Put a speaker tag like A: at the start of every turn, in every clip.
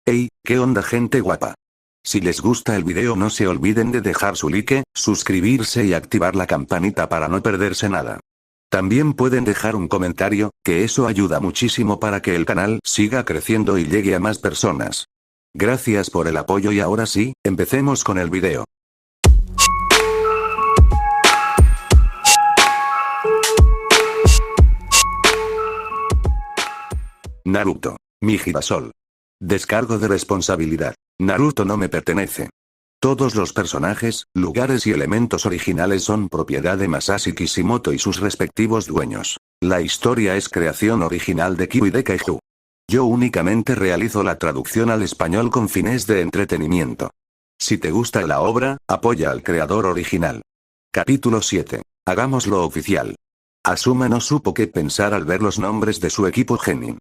A: Hey, ¿qué onda gente guapa? Si les gusta el video no se olviden de dejar su like, suscribirse y activar la campanita para no perderse nada. También pueden dejar un comentario, que eso ayuda muchísimo para que el canal siga creciendo y llegue a más personas. Gracias por el apoyo y ahora sí, empecemos con el video. Naruto. Mi girasol. Descargo de responsabilidad. Naruto no me pertenece. Todos los personajes, lugares y elementos originales son propiedad de Masashi Kishimoto y sus respectivos dueños. La historia es creación original de Kiwi de Kaiju. Yo únicamente realizo la traducción al español con fines de entretenimiento. Si te gusta la obra, apoya al creador original. Capítulo 7. Hagámoslo oficial. Asuma no supo qué pensar al ver los nombres de su equipo Genin.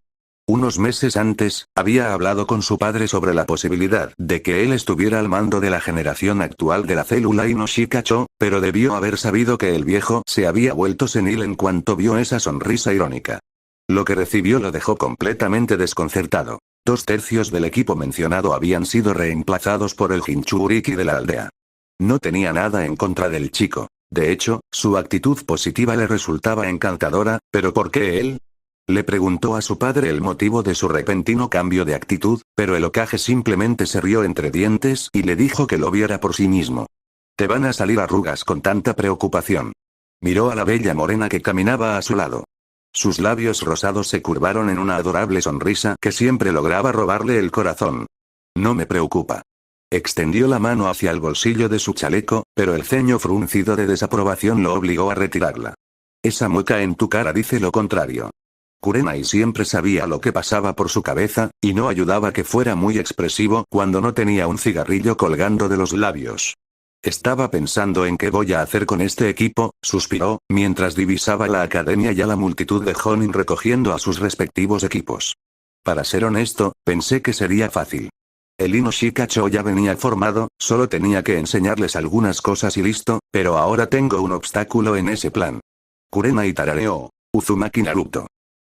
A: Unos meses antes, había hablado con su padre sobre la posibilidad de que él estuviera al mando de la generación actual de la célula Inoshikacho, pero debió haber sabido que el viejo se había vuelto senil en cuanto vio esa sonrisa irónica. Lo que recibió lo dejó completamente desconcertado. 2/3 del equipo mencionado habían sido reemplazados por el Jinchuriki de la aldea. No tenía nada en contra del chico. De hecho, su actitud positiva le resultaba encantadora, pero ¿por qué él? Le preguntó a su padre el motivo de su repentino cambio de actitud, pero el Hokage simplemente se rió entre dientes y le dijo que lo viera por sí mismo. Te van a salir arrugas con tanta preocupación. Miró a la bella morena que caminaba a su lado. Sus labios rosados se curvaron en una adorable sonrisa que siempre lograba robarle el corazón. No me preocupa. Extendió la mano hacia el bolsillo de su chaleco, pero el ceño fruncido de desaprobación lo obligó a retirarla. Esa mueca en tu cara dice lo contrario. Kurenai siempre sabía lo que pasaba por su cabeza, y no ayudaba que fuera muy expresivo cuando no tenía un cigarrillo colgando de los labios. Estaba pensando en qué voy a hacer con este equipo, suspiró, mientras divisaba la academia y a la multitud de Jonin recogiendo a sus respectivos equipos. Para ser honesto, pensé que sería fácil. El Inoshikacho ya venía formado, solo tenía que enseñarles algunas cosas y listo, pero ahora tengo un obstáculo en ese plan. Kurenai tarareó. Uzumaki Naruto.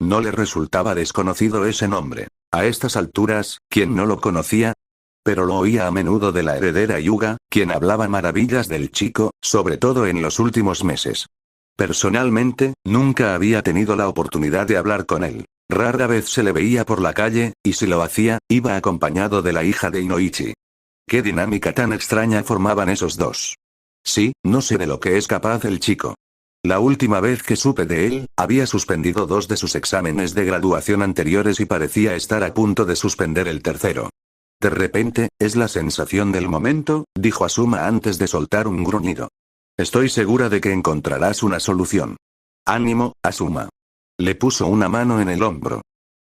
A: No le resultaba desconocido ese nombre. A estas alturas, ¿quién no lo conocía? Pero lo oía a menudo de la heredera Hyuga, quien hablaba maravillas del chico, sobre todo en los últimos meses. Personalmente, nunca había tenido la oportunidad de hablar con él. Rara vez se le veía por la calle, y si lo hacía, iba acompañado de la hija de Inoichi. ¿Qué dinámica tan extraña formaban esos dos? Sí, no sé de lo que es capaz el chico. La última vez que supe de él, había suspendido 2 de sus exámenes de graduación anteriores y parecía estar a punto de suspender el tercero. De repente, es la sensación del momento, dijo Asuma antes de soltar un gruñido. Estoy segura de que encontrarás una solución. Ánimo, Asuma. Le puso una mano en el hombro.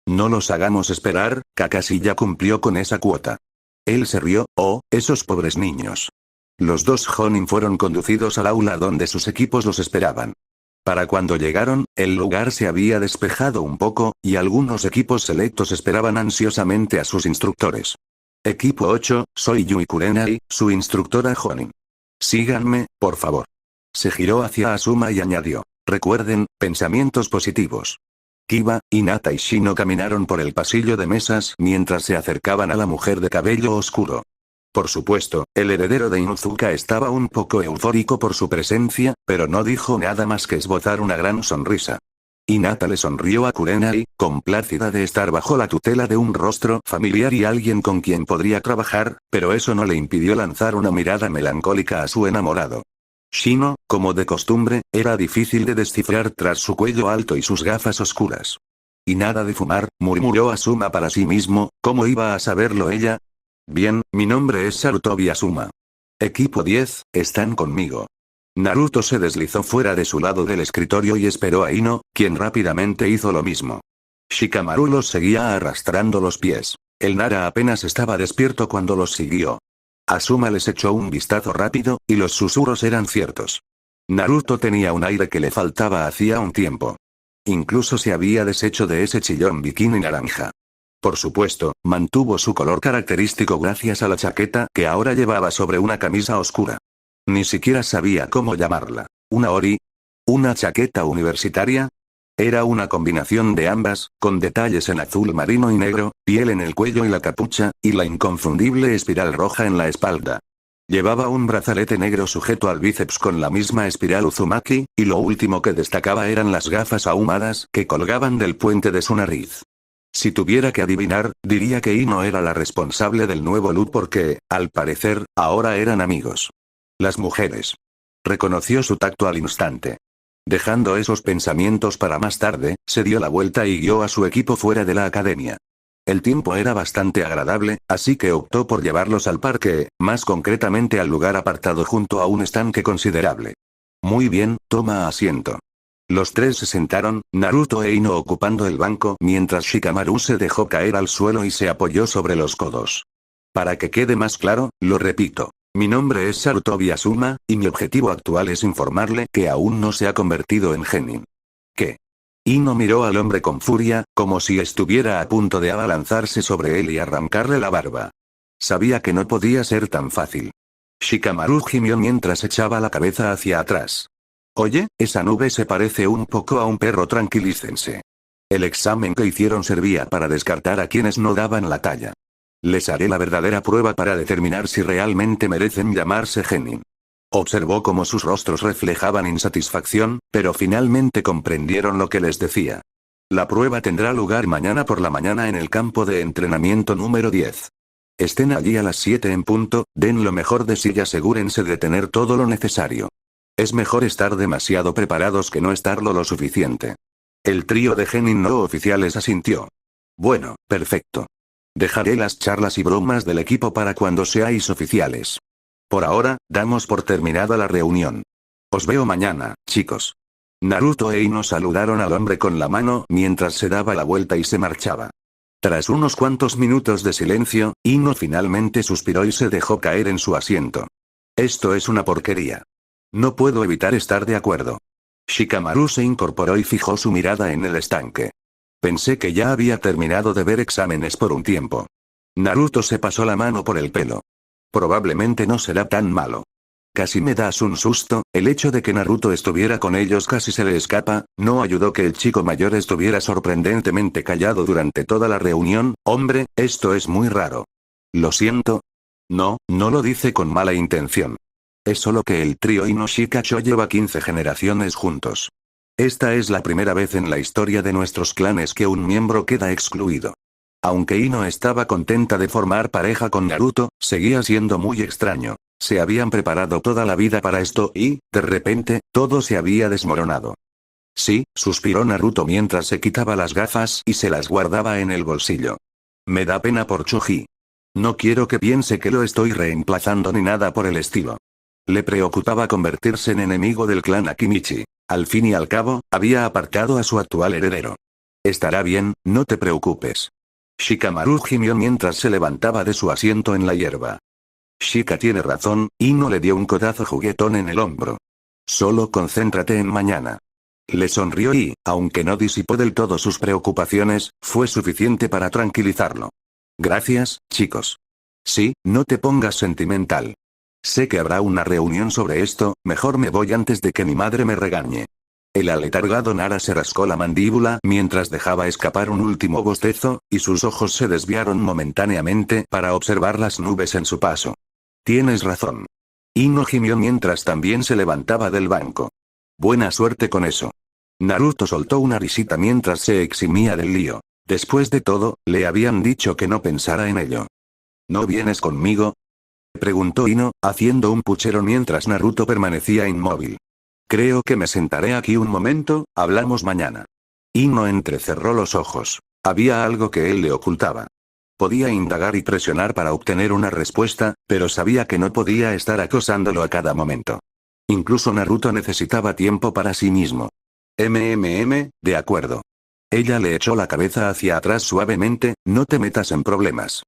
A: No los hagamos esperar, Kakashi ya cumplió con esa cuota. Él se rió, oh, esos pobres niños. Los dos Jonin fueron conducidos al aula donde sus equipos los esperaban. Para cuando llegaron, el lugar se había despejado un poco, y algunos equipos selectos esperaban ansiosamente a sus instructores. Equipo 8, soy Yui Kurenai, su instructora Jonin. Síganme, por favor. Se giró hacia Asuma y añadió. Recuerden, pensamientos positivos. Kiba, Hinata y Shino caminaron por el pasillo de mesas mientras se acercaban a la mujer de cabello oscuro. Por supuesto, el heredero de Inuzuka estaba un poco eufórico por su presencia, pero no dijo nada más que esbozar una gran sonrisa. Hinata le sonrió a Kurenai, complácida de estar bajo la tutela de un rostro familiar y alguien con quien podría trabajar, pero eso no le impidió lanzar una mirada melancólica a su enamorado. Shino, como de costumbre, era difícil de descifrar tras su cuello alto y sus gafas oscuras. Y nada de fumar, murmuró Asuma para sí mismo, ¿cómo iba a saberlo ella? Bien, mi nombre es Sarutobi Asuma. Equipo 10, están conmigo. Naruto se deslizó fuera de su lado del escritorio y esperó a Ino, quien rápidamente hizo lo mismo. Shikamaru los seguía arrastrando los pies. El Nara apenas estaba despierto cuando los siguió. Asuma les echó un vistazo rápido, y los susurros eran ciertos. Naruto tenía un aire que le faltaba hacía un tiempo. Incluso se había deshecho de ese chillón bikini naranja. Por supuesto, mantuvo su color característico gracias a la chaqueta que ahora llevaba sobre una camisa oscura. Ni siquiera sabía cómo llamarla. ¿Una ori? ¿Una chaqueta universitaria? Era una combinación de ambas, con detalles en azul marino y negro, piel en el cuello y la capucha, y la inconfundible espiral roja en la espalda. Llevaba un brazalete negro sujeto al bíceps con la misma espiral Uzumaki, y lo último que destacaba eran las gafas ahumadas que colgaban del puente de su nariz. Si tuviera que adivinar, diría que Ino era la responsable del nuevo look porque, al parecer, ahora eran amigos. Las mujeres. Reconoció su tacto al instante. Dejando esos pensamientos para más tarde, se dio la vuelta y guió a su equipo fuera de la academia. El tiempo era bastante agradable, así que optó por llevarlos al parque, más concretamente al lugar apartado junto a un estanque considerable. Muy bien, toma asiento. Los tres se sentaron, Naruto e Ino ocupando el banco mientras Shikamaru se dejó caer al suelo y se apoyó sobre los codos. Para que quede más claro, lo repito. Mi nombre es Sarutobi Asuma, y mi objetivo actual es informarle que aún no se ha convertido en genin. ¿Qué? Ino miró al hombre con furia, como si estuviera a punto de abalanzarse sobre él y arrancarle la barba. Sabía que no podía ser tan fácil. Shikamaru gimió mientras echaba la cabeza hacia atrás. Oye, esa nube se parece un poco a un perro, tranquilícense. El examen que hicieron servía para descartar a quienes no daban la talla. Les haré la verdadera prueba para determinar si realmente merecen llamarse genin. Observó cómo sus rostros reflejaban insatisfacción, pero finalmente comprendieron lo que les decía. La prueba tendrá lugar mañana por la mañana en el campo de entrenamiento número 10. Estén allí a las 7 en punto, den lo mejor de sí y asegúrense de tener todo lo necesario. Es mejor estar demasiado preparados que no estarlo lo suficiente. El trío de genin no oficiales asintió. Bueno, perfecto. Dejaré las charlas y bromas del equipo para cuando seáis oficiales. Por ahora, damos por terminada la reunión. Os veo mañana, chicos. Naruto e Ino saludaron al hombre con la mano mientras se daba la vuelta y se marchaba. Tras unos cuantos minutos de silencio, Ino finalmente suspiró y se dejó caer en su asiento. Esto es una porquería. No puedo evitar estar de acuerdo. Shikamaru se incorporó y fijó su mirada en el estanque. Pensé que ya había terminado de ver exámenes por un tiempo. Naruto se pasó la mano por el pelo. Probablemente no será tan malo. Casi me das un susto, el hecho de que Naruto estuviera con ellos casi se le escapa, no ayudó que el chico mayor estuviera sorprendentemente callado durante toda la reunión. Hombre, esto es muy raro. Lo siento. No, no lo dice con mala intención. Es solo que el trío Ino Shikacho lleva 15 generaciones juntos. Esta es la primera vez en la historia de nuestros clanes que un miembro queda excluido. Aunque Ino estaba contenta de formar pareja con Naruto, seguía siendo muy extraño. Se habían preparado toda la vida para esto y, de repente, todo se había desmoronado. Sí, suspiró Naruto mientras se quitaba las gafas y se las guardaba en el bolsillo. Me da pena por Choji. No quiero que piense que lo estoy reemplazando ni nada por el estilo. Le preocupaba convertirse en enemigo del clan Akimichi. Al fin y al cabo, había apartado a su actual heredero. Estará bien, no te preocupes. Shikamaru gimió mientras se levantaba de su asiento en la hierba. Shika tiene razón, Ino le dio un codazo juguetón en el hombro. Solo concéntrate en mañana. Le sonrió y, aunque no disipó del todo sus preocupaciones, fue suficiente para tranquilizarlo. Gracias, chicos. Sí, no te pongas sentimental. Sé que habrá una reunión sobre esto, mejor me voy antes de que mi madre me regañe. El aletargado Nara se rascó la mandíbula mientras dejaba escapar un último bostezo, y sus ojos se desviaron momentáneamente para observar las nubes en su paso. Tienes razón. Ino gimió mientras también se levantaba del banco. Buena suerte con eso. Naruto soltó una risita mientras se eximía del lío. Después de todo, le habían dicho que no pensara en ello. ¿No vienes conmigo?, preguntó Ino, haciendo un puchero mientras Naruto permanecía inmóvil. Creo que me sentaré aquí un momento, hablamos mañana. Ino entrecerró los ojos. Había algo que él le ocultaba. Podía indagar y presionar para obtener una respuesta, pero sabía que no podía estar acosándolo a cada momento. Incluso Naruto necesitaba tiempo para sí mismo. De acuerdo. Ella le echó la cabeza hacia atrás suavemente, no te metas en problemas.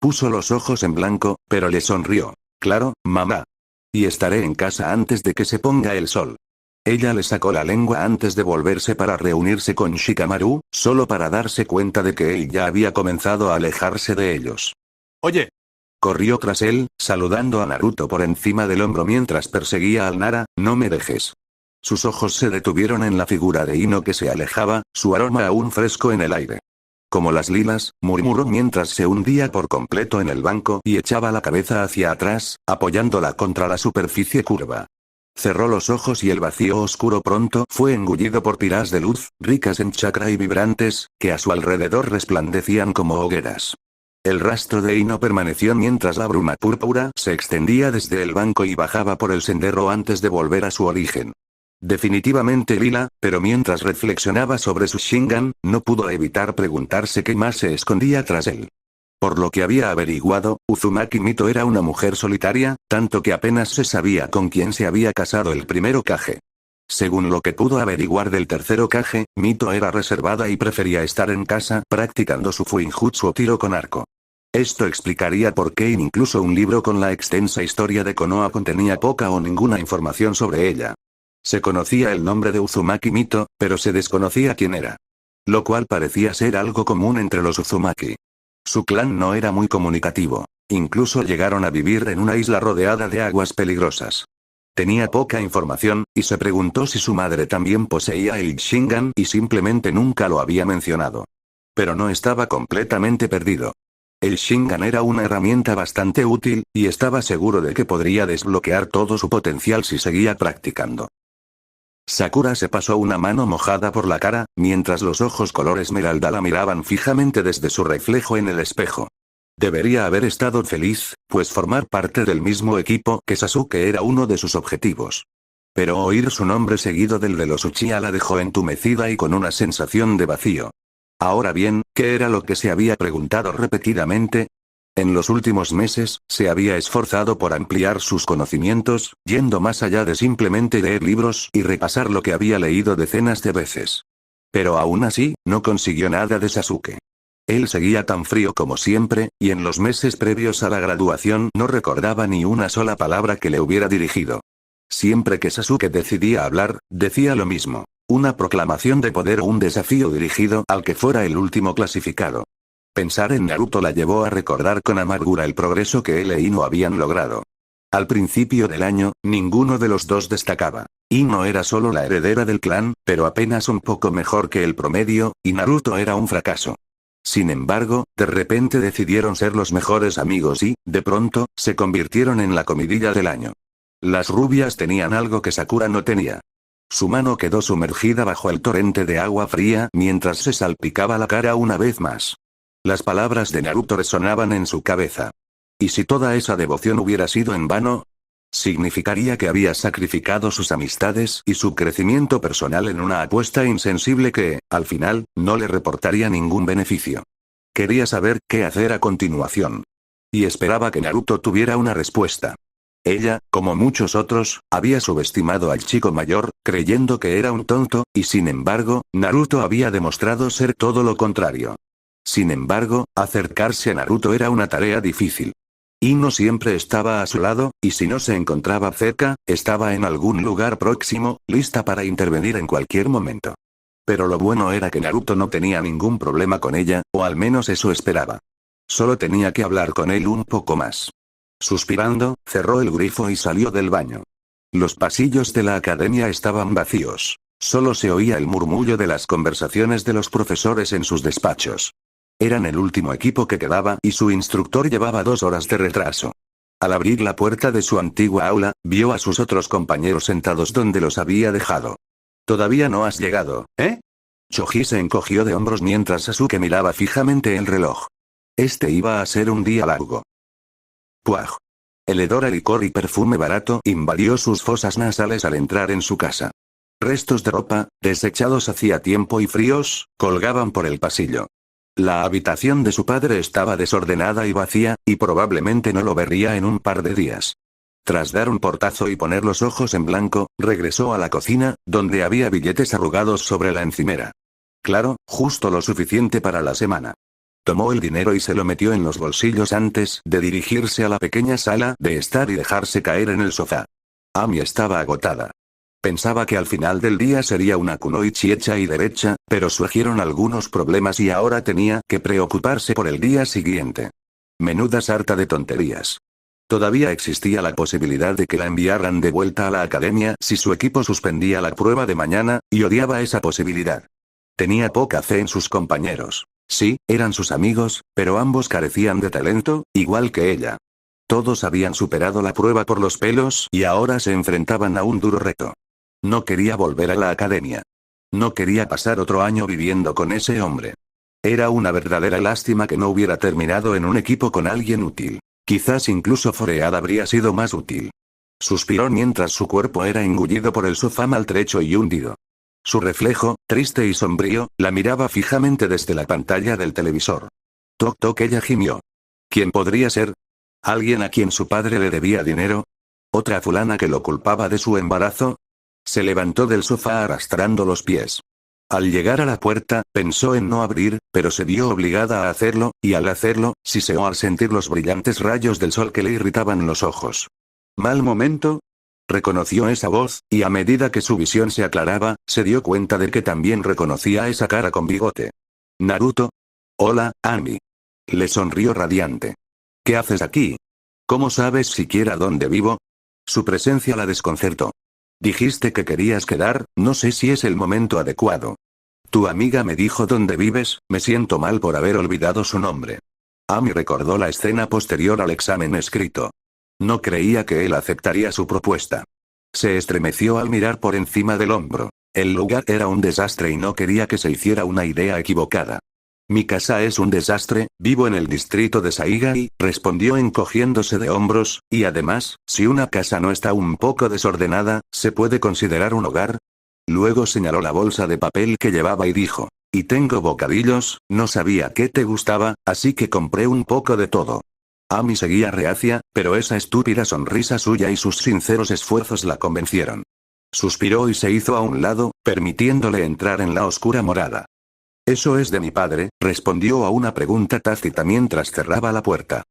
A: Puso los ojos en blanco, pero le sonrió. Claro, mamá. Y estaré en casa antes de que se ponga el sol. Ella le sacó la lengua antes de volverse para reunirse con Shikamaru, solo para darse cuenta de que él ya había comenzado a alejarse de ellos. Oye. Corrió tras él, saludando a Naruto por encima del hombro mientras perseguía al Nara, no me dejes. Sus ojos se detuvieron en la figura de Ino que se alejaba, su aroma aún fresco en el aire. Como las lilas, murmuró mientras se hundía por completo en el banco y echaba la cabeza hacia atrás, apoyándola contra la superficie curva. Cerró los ojos y el vacío oscuro pronto fue engullido por tiras de luz, ricas en chakra y vibrantes, que a su alrededor resplandecían como hogueras. El rastro de Ino permaneció mientras la bruma púrpura se extendía desde el banco y bajaba por el sendero antes de volver a su origen. Definitivamente lila, pero mientras reflexionaba sobre su Shingan, no pudo evitar preguntarse qué más se escondía tras él. Por lo que había averiguado, Uzumaki Mito era una mujer solitaria, tanto que apenas se sabía con quién se había casado el primer Hokage. Según lo que pudo averiguar del tercer Hokage, Mito era reservada y prefería estar en casa practicando su Fuinjutsu o tiro con arco. Esto explicaría por qué incluso un libro con la extensa historia de Konoha contenía poca o ninguna información sobre ella. Se conocía el nombre de Uzumaki Mito, pero se desconocía quién era. Lo cual parecía ser algo común entre los Uzumaki. Su clan no era muy comunicativo. Incluso llegaron a vivir en una isla rodeada de aguas peligrosas. Tenía poca información, y se preguntó si su madre también poseía el Shingan y simplemente nunca lo había mencionado. Pero no estaba completamente perdido. El Shingan era una herramienta bastante útil, y estaba seguro de que podría desbloquear todo su potencial si seguía practicando. Sakura se pasó una mano mojada por la cara, mientras los ojos color esmeralda la miraban fijamente desde su reflejo en el espejo. Debería haber estado feliz, pues formar parte del mismo equipo que Sasuke era uno de sus objetivos. Pero oír su nombre seguido del de los Uchiha la dejó entumecida y con una sensación de vacío. Ahora bien, ¿qué era lo que se había preguntado repetidamente? En los últimos meses, se había esforzado por ampliar sus conocimientos, yendo más allá de simplemente leer libros y repasar lo que había leído decenas de veces. Pero aún así, no consiguió nada de Sasuke. Él seguía tan frío como siempre, y en los meses previos a la graduación no recordaba ni una sola palabra que le hubiera dirigido. Siempre que Sasuke decidía hablar, decía lo mismo. Una proclamación de poder o un desafío dirigido al que fuera el último clasificado. Pensar en Naruto la llevó a recordar con amargura el progreso que él e Ino habían logrado. Al principio del año, ninguno de los dos destacaba. Ino era solo la heredera del clan, pero apenas un poco mejor que el promedio, y Naruto era un fracaso. Sin embargo, de repente decidieron ser los mejores amigos y, de pronto, se convirtieron en la comidilla del año. Las rubias tenían algo que Sakura no tenía. Su mano quedó sumergida bajo el torrente de agua fría mientras se salpicaba la cara una vez más. Las palabras de Naruto resonaban en su cabeza. ¿Y si toda esa devoción hubiera sido en vano? Significaría que había sacrificado sus amistades y su crecimiento personal en una apuesta insensible que, al final, no le reportaría ningún beneficio. Quería saber qué hacer a continuación. Y esperaba que Naruto tuviera una respuesta. Ella, como muchos otros, había subestimado al chico mayor, creyendo que era un tonto, y sin embargo, Naruto había demostrado ser todo lo contrario. Sin embargo, acercarse a Naruto era una tarea difícil. Ino siempre estaba a su lado, y si no se encontraba cerca, estaba en algún lugar próximo, lista para intervenir en cualquier momento. Pero lo bueno era que Naruto no tenía ningún problema con ella, o al menos eso esperaba. Solo tenía que hablar con él un poco más. Suspirando, cerró el grifo y salió del baño. Los pasillos de la academia estaban vacíos. Solo se oía el murmullo de las conversaciones de los profesores en sus despachos. Eran el último equipo que quedaba y su instructor llevaba 2 horas de retraso. Al abrir la puerta de su antigua aula, vio a sus otros compañeros sentados donde los había dejado. «¿Todavía no has llegado, eh?» Choji se encogió de hombros mientras Sasuke miraba fijamente el reloj. Este iba a ser un día largo. ¡Puaj! El hedor a licor y perfume barato invadió sus fosas nasales al entrar en su casa. Restos de ropa, desechados hacía tiempo y fríos, colgaban por el pasillo. La habitación de su padre estaba desordenada y vacía, y probablemente no lo vería en un par de días. Tras dar un portazo y poner los ojos en blanco, regresó a la cocina, donde había billetes arrugados sobre la encimera. Claro, justo lo suficiente para la semana. Tomó el dinero y se lo metió en los bolsillos antes de dirigirse a la pequeña sala de estar y dejarse caer en el sofá. Ami estaba agotada. Pensaba que al final del día sería una kunoichi hecha y derecha, pero surgieron algunos problemas y ahora tenía que preocuparse por el día siguiente. Menuda sarta de tonterías. Todavía existía la posibilidad de que la enviaran de vuelta a la academia si su equipo suspendía la prueba de mañana, y odiaba esa posibilidad. Tenía poca fe en sus compañeros. Sí, eran sus amigos, pero ambos carecían de talento, igual que ella. Todos habían superado la prueba por los pelos y ahora se enfrentaban a un duro reto. No quería volver a la academia. No quería pasar otro año viviendo con ese hombre. Era una verdadera lástima que no hubiera terminado en un equipo con alguien útil. Quizás incluso Foread habría sido más útil. Suspiró mientras su cuerpo era engullido por el sofá maltrecho y hundido. Su reflejo, triste y sombrío, la miraba fijamente desde la pantalla del televisor. Toc toc, ella gimió. ¿Quién podría ser? ¿Alguien a quien su padre le debía dinero? ¿Otra fulana que lo culpaba de su embarazo? Se levantó del sofá arrastrando los pies. Al llegar a la puerta, pensó en no abrir, pero se vio obligada a hacerlo, y al hacerlo, siseó al sentir los brillantes rayos del sol que le irritaban los ojos. ¿Mal momento? Reconoció esa voz, y a medida que su visión se aclaraba, se dio cuenta de que también reconocía esa cara con bigote. ¿Naruto? Hola, Ami. Le sonrió radiante. ¿Qué haces aquí? ¿Cómo sabes siquiera dónde vivo? Su presencia la desconcertó. Dijiste que querías quedar, no sé si es el momento adecuado. Tu amiga me dijo dónde vives, me siento mal por haber olvidado su nombre. Ami recordó la escena posterior al examen escrito. No creía que él aceptaría su propuesta. Se estremeció al mirar por encima del hombro. El lugar era un desastre y no quería que se hiciera una idea equivocada. Mi casa es un desastre, vivo en el distrito de Saigai, respondió encogiéndose de hombros, y además, si una casa no está un poco desordenada, ¿se puede considerar un hogar? Luego señaló la bolsa de papel que llevaba y dijo, y tengo bocadillos, no sabía qué te gustaba, así que compré un poco de todo. Ami seguía reacia, pero esa estúpida sonrisa suya y sus sinceros esfuerzos la convencieron. Suspiró y se hizo a un lado, permitiéndole entrar en la oscura morada. Eso es de mi padre, respondió a una pregunta tácita mientras cerraba la puerta.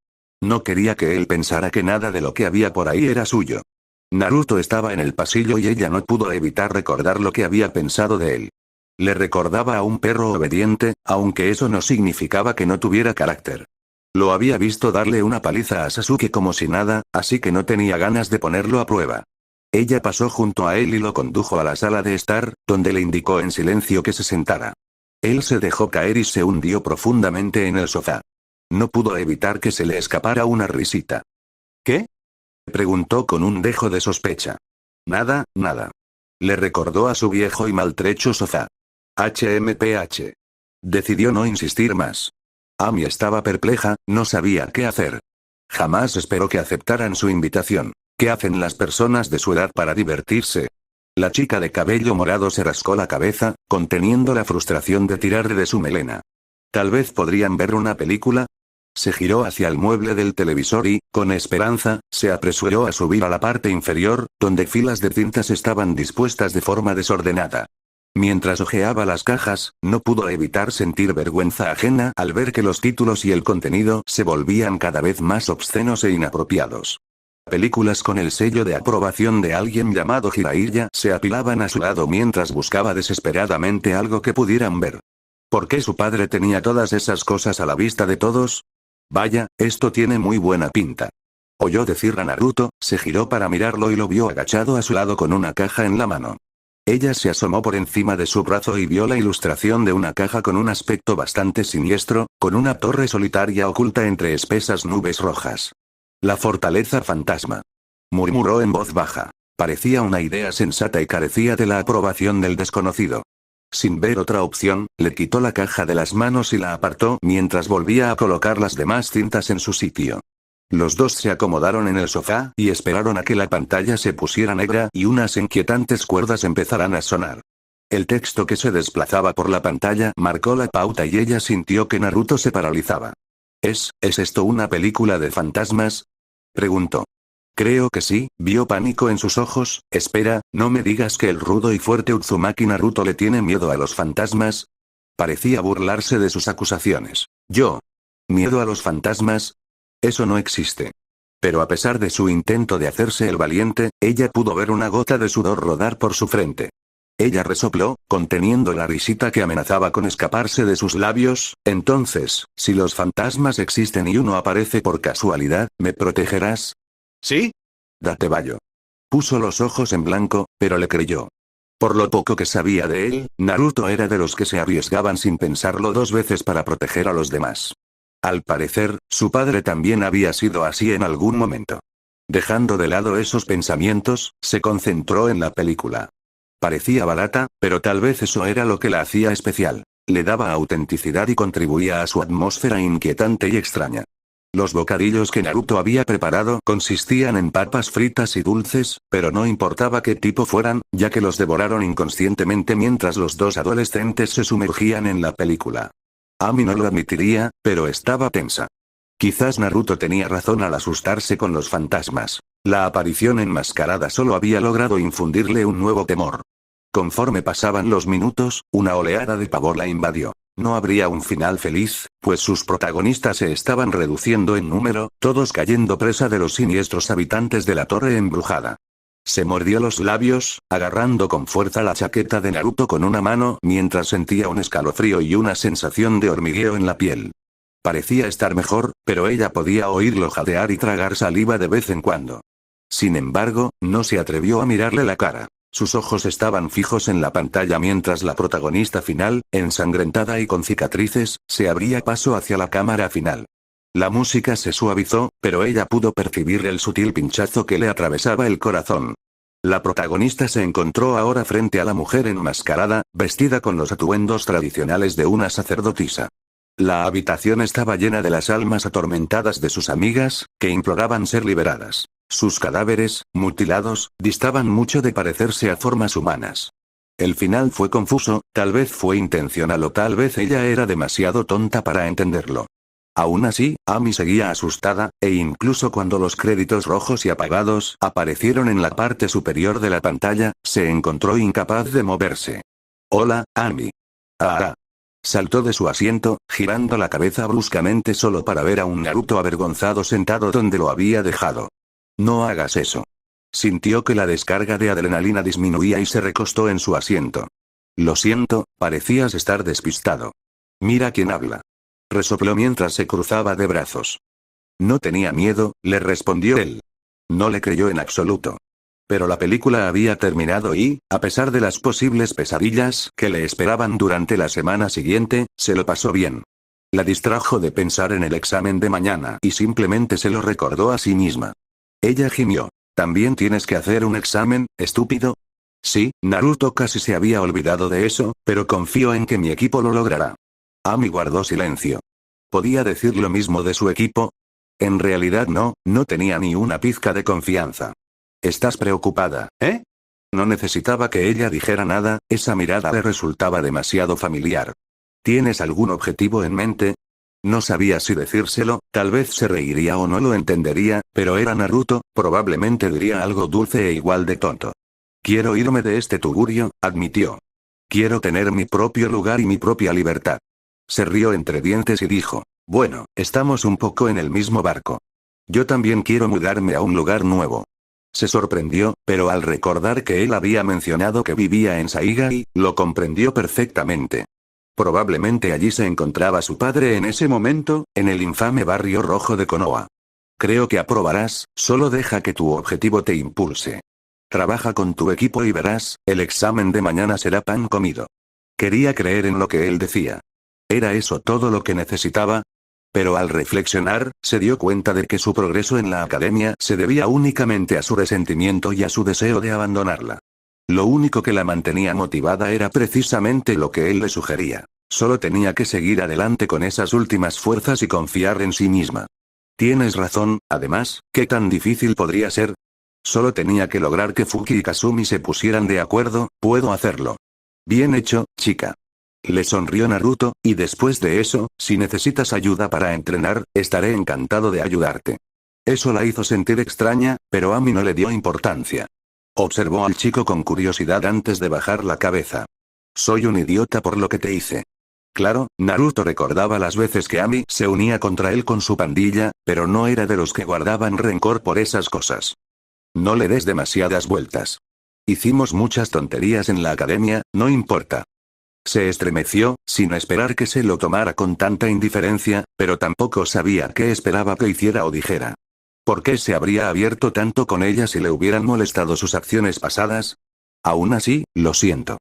A: No quería que él pensara que nada de lo que había por ahí era suyo. Naruto estaba en el pasillo y ella no pudo evitar recordar lo que había pensado de él. Le recordaba a un perro obediente, aunque eso no significaba que no tuviera carácter. Lo había visto darle una paliza a Sasuke como si nada, así que no tenía ganas de ponerlo a prueba. Ella pasó junto a él y lo condujo a la sala de estar, donde le indicó en silencio que se sentara. Él se dejó caer y se hundió profundamente en el sofá. No pudo evitar que se le escapara una risita. ¿Qué? Preguntó con un dejo de sospecha. Nada, nada. Le recordó a su viejo y maltrecho sofá. HMPH. Decidió no insistir más. Ami estaba perpleja, no sabía qué hacer. Jamás esperó que aceptaran su invitación. ¿Qué hacen las personas de su edad para divertirse? La chica de cabello morado se rascó la cabeza, conteniendo la frustración de tirar de su melena. ¿Tal vez podrían ver una película? Se giró hacia el mueble del televisor y, con esperanza, se apresuró a subir a la parte inferior, donde filas de cintas estaban dispuestas de forma desordenada. Mientras hojeaba las cajas, no pudo evitar sentir vergüenza ajena al ver que los títulos y el contenido se volvían cada vez más obscenos e inapropiados. Películas con el sello de aprobación de alguien llamado Jiraiya se apilaban a su lado mientras buscaba desesperadamente algo que pudieran ver. ¿Por qué su padre tenía todas esas cosas a la vista de todos? Vaya, esto tiene muy buena pinta. Oyó decir a Naruto, se giró para mirarlo y lo vio agachado a su lado con una caja en la mano. Ella se asomó por encima de su brazo y vio la ilustración de una caja con un aspecto bastante siniestro, con una torre solitaria oculta entre espesas nubes rojas. La fortaleza fantasma. Murmuró en voz baja. Parecía una idea sensata y carecía de la aprobación del desconocido. Sin ver otra opción, le quitó la caja de las manos y la apartó mientras volvía a colocar las demás cintas en su sitio. Los dos se acomodaron en el sofá y esperaron a que la pantalla se pusiera negra y unas inquietantes cuerdas empezaran a sonar. El texto que se desplazaba por la pantalla marcó la pauta y ella sintió que Naruto se paralizaba. ¿Es esto una película de fantasmas? Preguntó. Creo que sí, vio pánico en sus ojos. Espera, no me digas que el rudo y fuerte Uzumaki Naruto le tiene miedo a los fantasmas. Parecía burlarse de sus acusaciones. ¿Miedo a los fantasmas? Eso no existe. Pero a pesar de su intento de hacerse el valiente, ella pudo ver una gota de sudor rodar por su frente. Ella resopló, conteniendo la risita que amenazaba con escaparse de sus labios. Entonces, si los fantasmas existen y uno aparece por casualidad, ¿me protegerás?
B: ¿Sí?
A: Date vallo. Puso los ojos en blanco, pero le creyó. Por lo poco que sabía de él, Naruto era de los que se arriesgaban sin pensarlo dos veces para proteger a los demás. Al parecer, su padre también había sido así en algún momento. Dejando de lado esos pensamientos, se concentró en la película. Parecía barata, pero tal vez eso era lo que la hacía especial. Le daba autenticidad y contribuía a su atmósfera inquietante y extraña. Los bocadillos que Naruto había preparado consistían en papas fritas y dulces, pero no importaba qué tipo fueran, ya que los devoraron inconscientemente mientras los dos adolescentes se sumergían en la película. Ami no lo admitiría, pero estaba tensa. Quizás Naruto tenía razón al asustarse con los fantasmas. La aparición enmascarada solo había logrado infundirle un nuevo temor. Conforme pasaban los minutos, una oleada de pavor la invadió. No habría un final feliz, pues sus protagonistas se estaban reduciendo en número, todos cayendo presa de los siniestros habitantes de la torre embrujada. Se mordió los labios, agarrando con fuerza la chaqueta de Naruto con una mano mientras sentía un escalofrío y una sensación de hormigueo en la piel. Parecía estar mejor, pero ella podía oírlo jadear y tragar saliva de vez en cuando. Sin embargo, no se atrevió a mirarle la cara. Sus ojos estaban fijos en la pantalla mientras la protagonista final, ensangrentada y con cicatrices, se abría paso hacia la cámara final. La música se suavizó, pero ella pudo percibir el sutil pinchazo que le atravesaba el corazón. La protagonista se encontró ahora frente a la mujer enmascarada, vestida con los atuendos tradicionales de una sacerdotisa. La habitación estaba llena de las almas atormentadas de sus amigas, que imploraban ser liberadas. Sus cadáveres, mutilados, distaban mucho de parecerse a formas humanas. El final fue confuso, tal vez fue intencional o tal vez ella era demasiado tonta para entenderlo. Aún así, Ami seguía asustada, e incluso cuando los créditos rojos y apagados aparecieron en la parte superior de la pantalla, se encontró incapaz de moverse. Hola, Ami. Ah. Saltó de su asiento, girando la cabeza bruscamente solo para ver a un Naruto avergonzado sentado donde lo había dejado. No hagas eso. Sintió que la descarga de adrenalina disminuía y se recostó en su asiento. Lo siento, parecías estar despistado. Mira quién habla. Resopló mientras se cruzaba de brazos. No tenía miedo, le respondió él. No le creyó en absoluto. Pero la película había terminado y, a pesar de las posibles pesadillas que le esperaban durante la semana siguiente, se lo pasó bien. La distrajo de pensar en el examen de mañana y simplemente se lo recordó a sí misma. Ella gimió. ¿También tienes que hacer un examen, estúpido? Sí, Naruto casi se había olvidado de eso, pero confío en que mi equipo lo logrará. Ami guardó silencio. ¿Podía decir lo mismo de su equipo? En realidad no tenía ni una pizca de confianza. ¿Estás preocupada, eh? No necesitaba que ella dijera nada, esa mirada le resultaba demasiado familiar. ¿Tienes algún objetivo en mente? No sabía si decírselo, tal vez se reiría o no lo entendería, pero era Naruto, probablemente diría algo dulce e igual de tonto. Quiero irme de este tugurio, admitió. Quiero tener mi propio lugar y mi propia libertad. Se rió entre dientes y dijo, bueno, estamos un poco en el mismo barco. Yo también quiero mudarme a un lugar nuevo. Se sorprendió, pero al recordar que él había mencionado que vivía en Saigai, lo comprendió perfectamente. Probablemente allí se encontraba su padre en ese momento, en el infame barrio rojo de Konoha. Creo que aprobarás, solo deja que tu objetivo te impulse. Trabaja con tu equipo y verás, el examen de mañana será pan comido. Quería creer en lo que él decía. ¿Era eso todo lo que necesitaba? Pero al reflexionar, se dio cuenta de que su progreso en la academia se debía únicamente a su resentimiento y a su deseo de abandonarla. Lo único que la mantenía motivada era precisamente lo que él le sugería. Solo tenía que seguir adelante con esas últimas fuerzas y confiar en sí misma. Tienes razón, además, ¿qué tan difícil podría ser? Solo tenía que lograr que Fuki y Kasumi se pusieran de acuerdo, puedo hacerlo. Bien hecho, chica. Le sonrió Naruto, y después de eso, si necesitas ayuda para entrenar, estaré encantado de ayudarte. Eso la hizo sentir extraña, pero Ami no le dio importancia. Observó al chico con curiosidad antes de bajar la cabeza. Soy un idiota por lo que te hice. Claro, Naruto recordaba las veces que Ami se unía contra él con su pandilla, pero no era de los que guardaban rencor por esas cosas. No le des demasiadas vueltas. Hicimos muchas tonterías en la academia, no importa. Se estremeció, sin esperar que se lo tomara con tanta indiferencia, pero tampoco sabía qué esperaba que hiciera o dijera. ¿Por qué se habría abierto tanto con ella si le hubieran molestado sus acciones pasadas? Aún así, lo siento.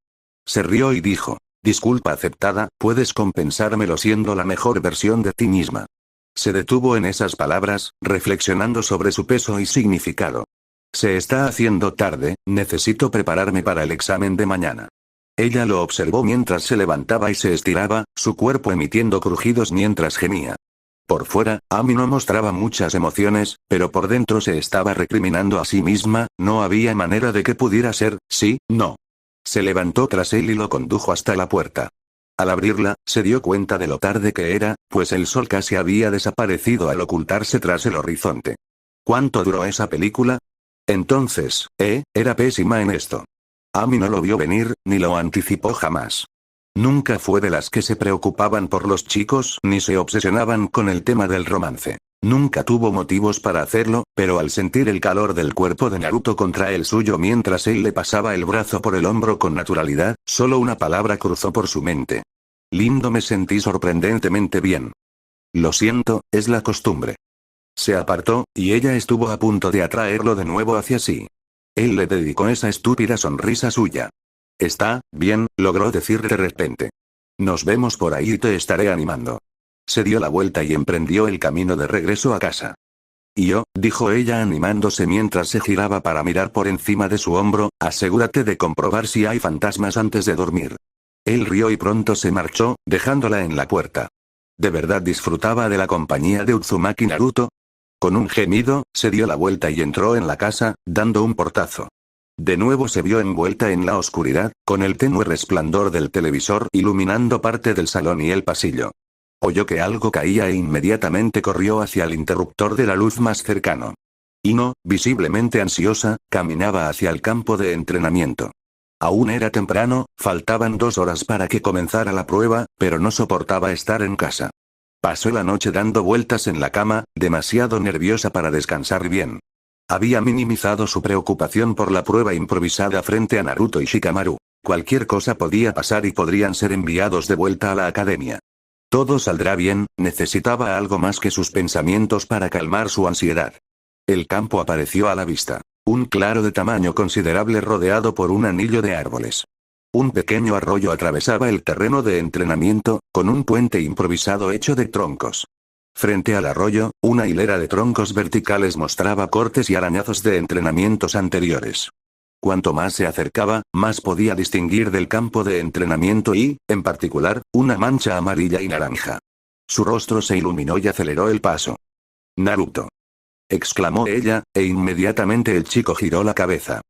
A: Se rió y dijo, disculpa aceptada, puedes compensármelo siendo la mejor versión de ti misma. Se detuvo en esas palabras, reflexionando sobre su peso y significado. Se está haciendo tarde, necesito prepararme para el examen de mañana. Ella lo observó mientras se levantaba y se estiraba, su cuerpo emitiendo crujidos mientras gemía. Por fuera, Amy no mostraba muchas emociones, pero por dentro se estaba recriminando a sí misma, no había manera de que pudiera ser, sí, no. Se levantó tras él y lo condujo hasta la puerta. Al abrirla, se dio cuenta de lo tarde que era, pues el sol casi había desaparecido al ocultarse tras el horizonte. ¿Cuánto duró esa película? Entonces, era pésima en esto. Amy no lo vio venir, ni lo anticipó jamás. Nunca fue de las que se preocupaban por los chicos ni se obsesionaban con el tema del romance. Nunca tuvo motivos para hacerlo, pero al sentir el calor del cuerpo de Naruto contra el suyo mientras él le pasaba el brazo por el hombro con naturalidad, solo una palabra cruzó por su mente. Lindo, me sentí sorprendentemente bien. Lo siento, es la costumbre. Se apartó, y ella estuvo a punto de atraerlo de nuevo hacia sí. Él le dedicó esa estúpida sonrisa suya. Está bien, logró decir de repente. Nos vemos por ahí y te estaré animando. Se dio la vuelta y emprendió el camino de regreso a casa. Y yo, dijo ella animándose mientras se giraba para mirar por encima de su hombro, asegúrate de comprobar si hay fantasmas antes de dormir. Él rió y pronto se marchó, dejándola en la puerta. ¿De verdad disfrutaba de la compañía de Uzumaki Naruto? Con un gemido, se dio la vuelta y entró en la casa, dando un portazo. De nuevo se vio envuelta en la oscuridad, con el tenue resplandor del televisor iluminando parte del salón y el pasillo. Oyó que algo caía e inmediatamente corrió hacia el interruptor de la luz más cercano. Ino, visiblemente ansiosa, caminaba hacia el campo de entrenamiento. Aún era temprano, faltaban 2 horas para que comenzara la prueba, pero no soportaba estar en casa. Pasó la noche dando vueltas en la cama, demasiado nerviosa para descansar bien. Había minimizado su preocupación por la prueba improvisada frente a Naruto y Shikamaru. Cualquier cosa podía pasar y podrían ser enviados de vuelta a la academia. Todo saldrá bien, necesitaba algo más que sus pensamientos para calmar su ansiedad. El campo apareció a la vista. Un claro de tamaño considerable rodeado por un anillo de árboles. Un pequeño arroyo atravesaba el terreno de entrenamiento, con un puente improvisado hecho de troncos. Frente al arroyo, una hilera de troncos verticales mostraba cortes y arañazos de entrenamientos anteriores. Cuanto más se acercaba, más podía distinguir del campo de entrenamiento y, en particular, una mancha amarilla y naranja. Su rostro se iluminó y aceleró el paso. «Naruto», exclamó ella, e inmediatamente el chico giró la cabeza.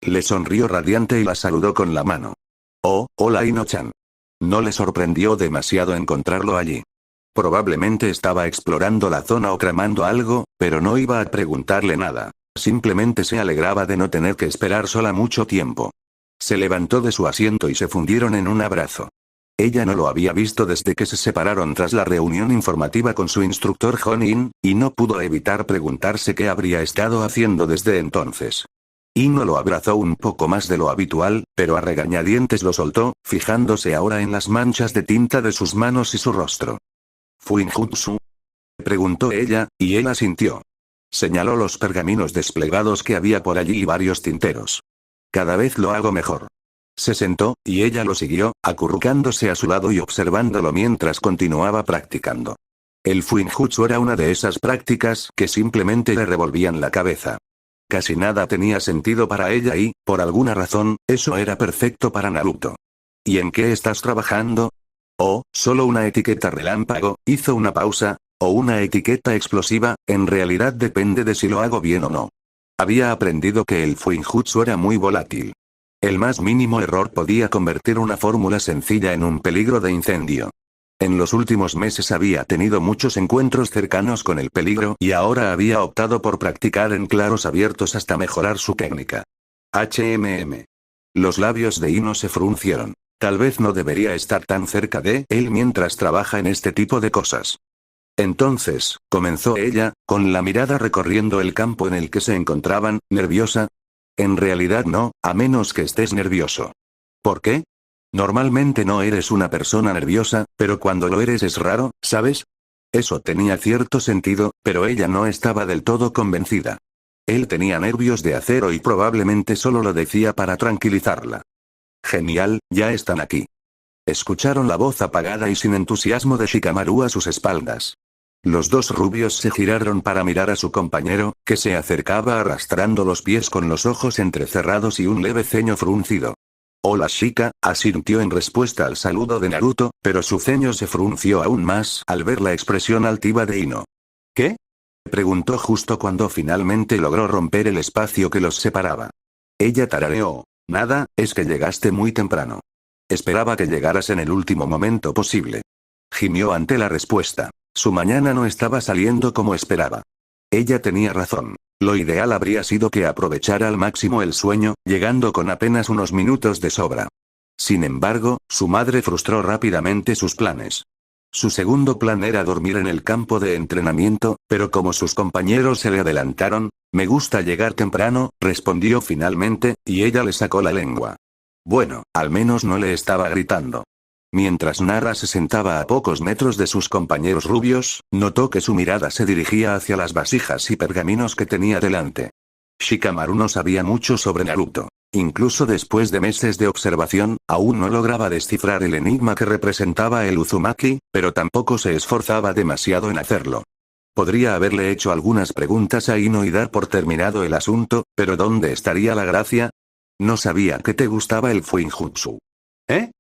A: Le sonrió radiante y la saludó con la mano. «Oh, hola Ino-chan». No le sorprendió demasiado encontrarlo allí. Probablemente estaba explorando la zona o tramando algo, pero no iba a preguntarle nada. Simplemente se alegraba de no tener que esperar sola mucho tiempo. Se levantó de su asiento y se fundieron en un abrazo. Ella no lo había visto desde que se separaron tras la reunión informativa con su instructor Jonin, y no pudo evitar preguntarse qué habría estado haciendo desde entonces. Ino lo abrazó un poco más de lo habitual, pero a regañadientes lo soltó, fijándose ahora en las manchas de tinta de sus manos y su rostro. ¿Fuinjutsu?, preguntó ella, y él asintió. Señaló los pergaminos desplegados que había por allí y varios tinteros. Cada vez lo hago mejor. Se sentó, y ella lo siguió, acurrucándose a su lado y observándolo mientras continuaba practicando. El Fuinjutsu era una de esas prácticas que simplemente le revolvían la cabeza. Casi nada tenía sentido para ella y, por alguna razón, eso era perfecto para Naruto. ¿Y en qué estás trabajando? Oh, solo una etiqueta relámpago, hizo una pausa, o una etiqueta explosiva, en realidad depende de si lo hago bien o no. Había aprendido que el Fuinjutsu era muy volátil. El más mínimo error podía convertir una fórmula sencilla en un peligro de incendio. En los últimos meses había tenido muchos encuentros cercanos con el peligro y ahora había optado por practicar en claros abiertos hasta mejorar su técnica. Los labios de Ino se fruncieron. Tal vez no debería estar tan cerca de él mientras trabaja en este tipo de cosas. Entonces, comenzó ella, con la mirada recorriendo el campo en el que se encontraban, nerviosa. En realidad no, a menos que estés nervioso. ¿Por qué? Normalmente no eres una persona nerviosa, pero cuando lo eres es raro, ¿sabes? Eso tenía cierto sentido, pero ella no estaba del todo convencida. Él tenía nervios de acero y probablemente solo lo decía para tranquilizarla. Genial, ya están aquí. Escucharon la voz apagada y sin entusiasmo de Shikamaru a sus espaldas. Los dos rubios se giraron para mirar a su compañero, que se acercaba arrastrando los pies con los ojos entrecerrados y un leve ceño fruncido. Hola Shika, asintió en respuesta al saludo de Naruto, pero su ceño se frunció aún más al ver la expresión altiva de Ino. ¿Qué? Preguntó justo cuando finalmente logró romper el espacio que los separaba. Ella tarareó. Nada, es que llegaste muy temprano. Esperaba que llegaras en el último momento posible. Gimió ante la respuesta. Su mañana no estaba saliendo como esperaba. Ella tenía razón. Lo ideal habría sido que aprovechara al máximo el sueño, llegando con apenas unos minutos de sobra. Sin embargo, su madre frustró rápidamente sus planes. Su segundo plan era dormir en el campo de entrenamiento, pero como sus compañeros se le adelantaron, me gusta llegar temprano, respondió finalmente, y ella le sacó la lengua. Bueno, al menos no le estaba gritando. Mientras Nara se sentaba a pocos metros de sus compañeros rubios, notó que su mirada se dirigía hacia las vasijas y pergaminos que tenía delante. Shikamaru no sabía mucho sobre Naruto. Incluso después de meses de observación, aún no lograba descifrar el enigma que representaba el Uzumaki, pero tampoco se esforzaba demasiado en hacerlo. Podría haberle hecho algunas preguntas a Ino y dar por terminado el asunto, pero ¿dónde estaría la gracia? No sabía que te gustaba el Fuinjutsu. ¿Eh?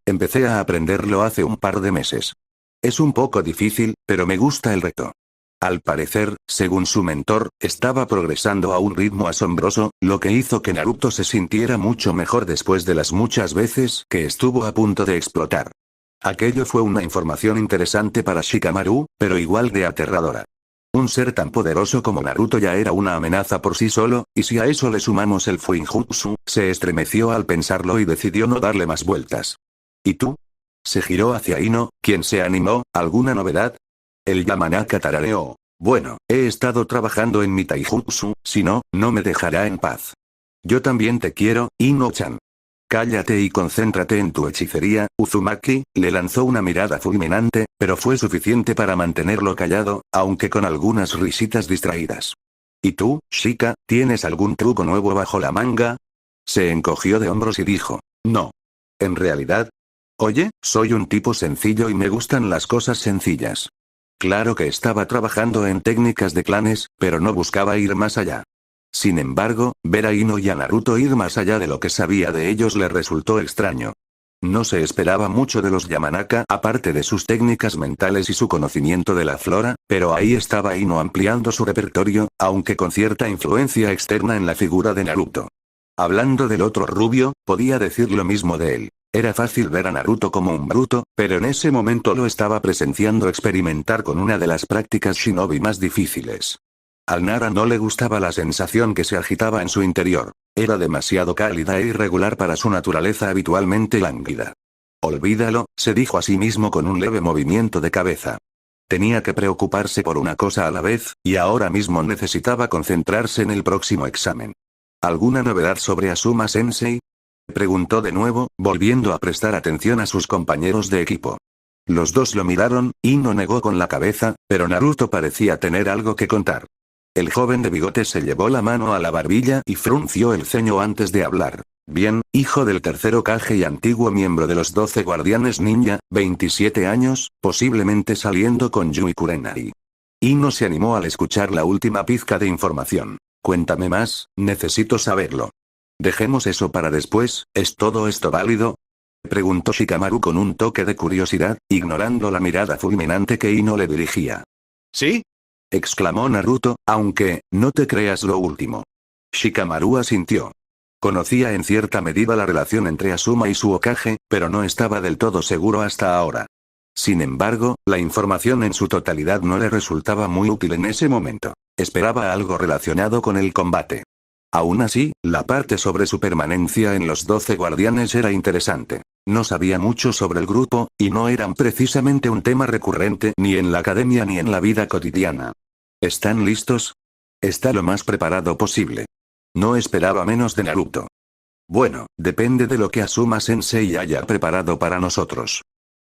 A: Empecé a aprenderlo hace un par de meses. Es un poco difícil, pero me gusta el reto. Al parecer, según su mentor, estaba progresando a un ritmo asombroso, lo que hizo que Naruto se sintiera mucho mejor después de las muchas veces que estuvo a punto de explotar. Aquello fue una información interesante para Shikamaru, pero igual de aterradora. Un ser tan poderoso como Naruto ya era una amenaza por sí solo, y si a eso le sumamos el Fuinjutsu, se estremeció al pensarlo y decidió no darle más vueltas. ¿Y tú? Se giró hacia Ino, quien se animó. ¿Alguna novedad? El Yamanaka tarareó. Bueno, he estado trabajando en mi taijutsu, si no, no me dejará en paz. Yo también te quiero, Ino-chan. Cállate y concéntrate en tu hechicería, Uzumaki, le lanzó una mirada fulminante, pero fue suficiente para mantenerlo callado, aunque con algunas risitas distraídas. ¿Y tú, Shika, tienes algún truco nuevo bajo la manga? Se encogió de hombros y dijo. No. En realidad. Oye, soy un tipo sencillo y me gustan las cosas sencillas. Claro que estaba trabajando en técnicas de clanes, pero no buscaba ir más allá. Sin embargo, ver a Ino y a Naruto ir más allá de lo que sabía de ellos le resultó extraño. No se esperaba mucho de los Yamanaka aparte de sus técnicas mentales y su conocimiento de la flora, pero ahí estaba Ino ampliando su repertorio, aunque con cierta influencia externa en la figura de Naruto. Hablando del otro rubio, podía decir lo mismo de él. Era fácil ver a Naruto como un bruto, pero en ese momento lo estaba presenciando experimentar con una de las prácticas shinobi más difíciles. Al Nara no le gustaba la sensación que se agitaba en su interior. Era demasiado cálida e irregular para su naturaleza habitualmente lánguida. Olvídalo, se dijo a sí mismo con un leve movimiento de cabeza. Tenía que preocuparse por una cosa a la vez, y ahora mismo necesitaba concentrarse en el próximo examen. ¿Alguna novedad sobre Asuma Sensei? Preguntó de nuevo, volviendo a prestar atención a sus compañeros de equipo. Los dos lo miraron, y no negó con la cabeza, pero Naruto parecía tener algo que contar. El joven de bigotes se llevó la mano a la barbilla y frunció el ceño antes de hablar. Bien, hijo del tercer Hokage y antiguo miembro de los 12 guardianes ninja, 27 años, posiblemente saliendo con Yui Kurenai. Ino se animó al escuchar la última pizca de información. Cuéntame más, necesito saberlo. Dejemos eso para después, ¿es todo esto válido? Preguntó Shikamaru con un toque de curiosidad, ignorando la mirada fulminante que Ino le dirigía. ¿Sí? Exclamó Naruto, aunque, no te creas lo último. Shikamaru asintió. Conocía en cierta medida la relación entre Asuma y su Hokage, pero no estaba del todo seguro hasta ahora. Sin embargo, la información en su totalidad no le resultaba muy útil en ese momento. Esperaba algo relacionado con el combate. Aún así, la parte sobre su permanencia en los 12 guardianes era interesante. No sabía mucho sobre el grupo, y no eran precisamente un tema recurrente ni en la academia ni en la vida cotidiana. ¿Están listos? Está lo más preparado posible. No esperaba menos de Naruto. Bueno, depende de lo que Asuma Sensei haya preparado para nosotros.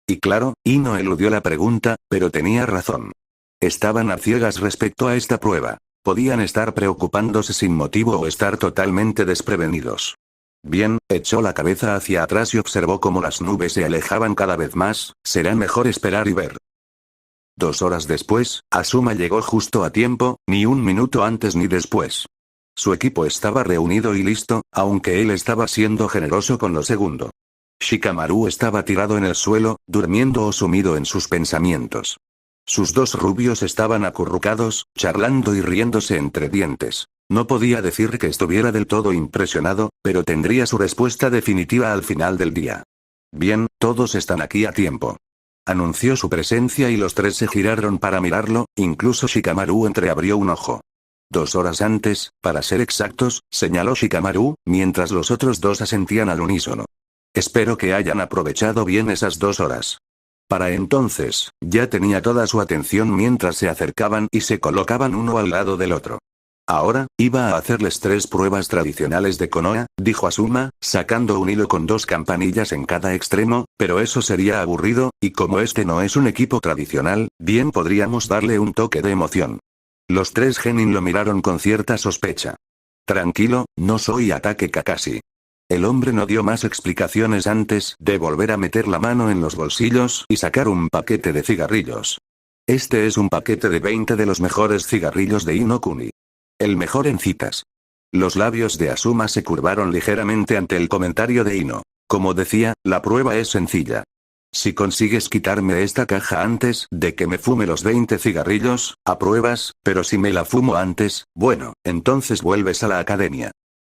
A: Y claro, Ino eludió la pregunta, pero tenía razón. Estaban a ciegas respecto a esta prueba. Podían estar preocupándose sin motivo o estar totalmente desprevenidos. Bien, echó la cabeza hacia atrás y observó cómo las nubes se alejaban cada vez más. Será mejor esperar y ver. 2 horas después, Asuma llegó justo a tiempo, ni un minuto antes ni después. Su equipo estaba reunido y listo, aunque él estaba siendo generoso con lo segundo. Shikamaru estaba tirado en el suelo, durmiendo o sumido en sus pensamientos. Sus dos rubios estaban acurrucados, charlando y riéndose entre dientes. No podía decir que estuviera del todo impresionado, pero tendría su respuesta definitiva al final del día. Bien, todos están aquí a tiempo. Anunció su presencia y los tres se giraron para mirarlo, incluso Shikamaru entreabrió un ojo. 2 horas antes, para ser exactos, señaló Shikamaru, mientras los otros dos asentían al unísono. Espero que hayan aprovechado bien esas 2 horas. Para entonces, ya tenía toda su atención mientras se acercaban y se colocaban uno al lado del otro. Ahora, iba a hacerles 3 pruebas tradicionales de Konoha, dijo Asuma, sacando un hilo con 2 campanillas en cada extremo, pero eso sería aburrido, y como este no es un equipo tradicional, bien podríamos darle un toque de emoción. Los 3 genin lo miraron con cierta sospecha. Tranquilo, no soy Ataque Kakashi. El hombre no dio más explicaciones antes de volver a meter la mano en los bolsillos y sacar un paquete de cigarrillos. Este es un paquete de 20 de los mejores cigarrillos de Ino-kuni. El mejor en citas. Los labios de Asuma se curvaron ligeramente ante el comentario de Ino. Como decía, la prueba es sencilla. Si consigues quitarme esta caja antes de que me fume los 20 cigarrillos, apruebas, pero si me la fumo antes, bueno, entonces vuelves a la academia.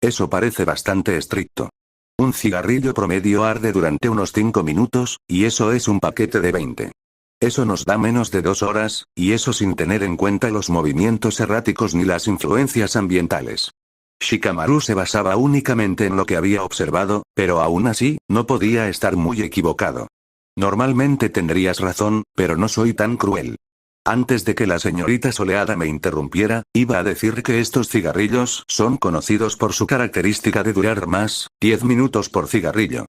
A: Eso parece bastante estricto. Un cigarrillo promedio arde durante unos 5 minutos, y eso es un paquete de 20. Eso nos da menos de 2 horas, y eso sin tener en cuenta los movimientos erráticos ni las influencias ambientales. Shikamaru se basaba únicamente en lo que había observado, pero aún así, no podía estar muy equivocado. Normalmente tendrías razón, pero no soy tan cruel. Antes de que la señorita soleada me interrumpiera, iba a decir que estos cigarrillos son conocidos por su característica de durar más, 10 minutos por cigarrillo.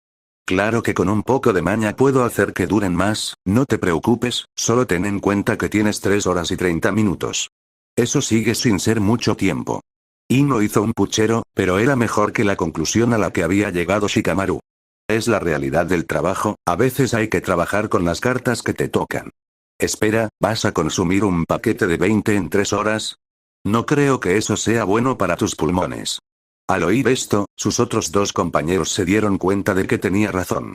A: Claro que con un poco de maña puedo hacer que duren más, no te preocupes, solo ten en cuenta que tienes 3 horas y 30 minutos. Eso sigue sin ser mucho tiempo. Ino hizo un puchero, pero era mejor que la conclusión a la que había llegado Shikamaru. Es la realidad del trabajo, a veces hay que trabajar con las cartas que te tocan. Espera, ¿vas a consumir un paquete de 20 en 3 horas? No creo que eso sea bueno para tus pulmones. Al oír esto, sus otros 2 compañeros se dieron cuenta de que tenía razón.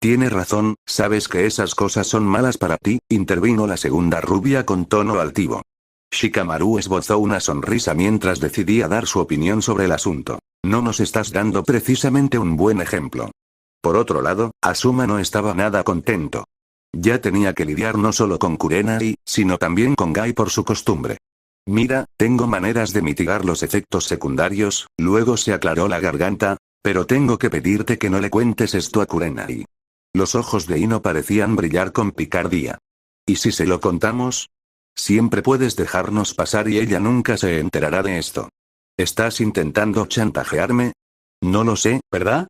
A: Tiene razón, sabes que esas cosas son malas para ti, intervino la segunda rubia con tono altivo. Shikamaru esbozó una sonrisa mientras decidía dar su opinión sobre el asunto. No nos estás dando precisamente un buen ejemplo. Por otro lado, Asuma no estaba nada contento. Ya tenía que lidiar no solo con Kurenai, sino también con Gai por su costumbre. Mira, tengo maneras de mitigar los efectos secundarios, luego se aclaró la garganta, pero tengo que pedirte que no le cuentes esto a Kurenai. Los ojos de Ino parecían brillar con picardía. ¿Y si se lo contamos? Siempre puedes dejarnos pasar y ella nunca se enterará de esto. ¿Estás intentando chantajearme? No lo sé, ¿verdad?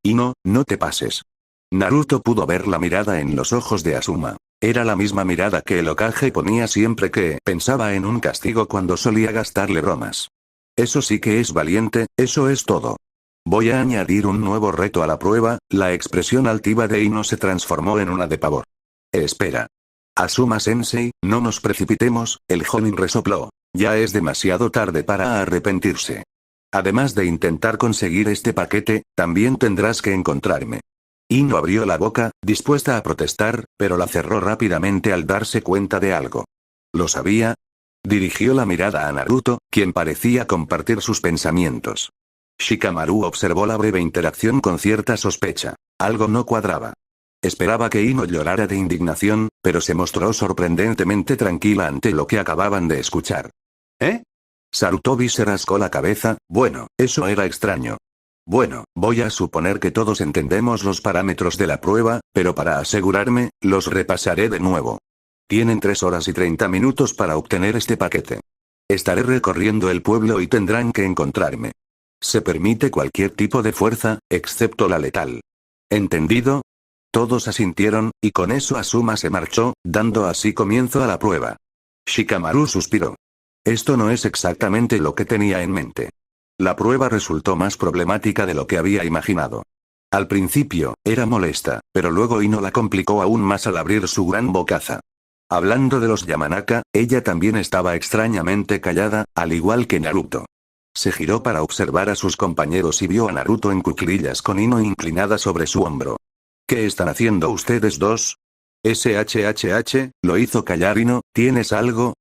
A: Ino, no te pases. Naruto pudo ver la mirada en los ojos de Asuma. Era la misma mirada que el Hokage ponía siempre que pensaba en un castigo cuando solía gastarle bromas. Eso sí que es valiente, eso es todo. Voy a añadir un nuevo reto a la prueba, la expresión altiva de Ino se transformó en una de pavor. Espera. Asuma-sensei, no nos precipitemos, el jonin resopló. Ya es demasiado tarde para arrepentirse. Además de intentar conseguir este paquete, también tendrás que encontrarme. Ino abrió la boca, dispuesta a protestar, pero la cerró rápidamente al darse cuenta de algo. ¿Lo sabía? Dirigió la mirada a Naruto, quien parecía compartir sus pensamientos. Shikamaru observó la breve interacción con cierta sospecha. Algo no cuadraba. Esperaba que Ino llorara de indignación, pero se mostró sorprendentemente tranquila ante lo que acababan de escuchar. Sarutobi se rascó la cabeza, bueno, eso era extraño. Bueno, voy a suponer que todos entendemos los parámetros de la prueba, pero para asegurarme, los repasaré de nuevo. Tienen 3 horas y 30 minutos para obtener este paquete. Estaré recorriendo el pueblo y tendrán que encontrarme. Se permite cualquier tipo de fuerza, excepto la letal. ¿Entendido? Todos asintieron, y con eso Asuma se marchó, dando así comienzo a la prueba. Shikamaru suspiró. Esto no es exactamente lo que tenía en mente. La prueba resultó más problemática de lo que había imaginado. Al principio, era molesta, pero luego Ino la complicó aún más al abrir su gran bocaza. Hablando de los Yamanaka, ella también estaba extrañamente callada, al igual que Naruto. Se giró para observar a sus compañeros y vio a Naruto en cuclillas con Ino inclinada sobre su hombro. ¿Qué están haciendo ustedes dos? SHHH, lo hizo callar Ino, ¿tienes algo?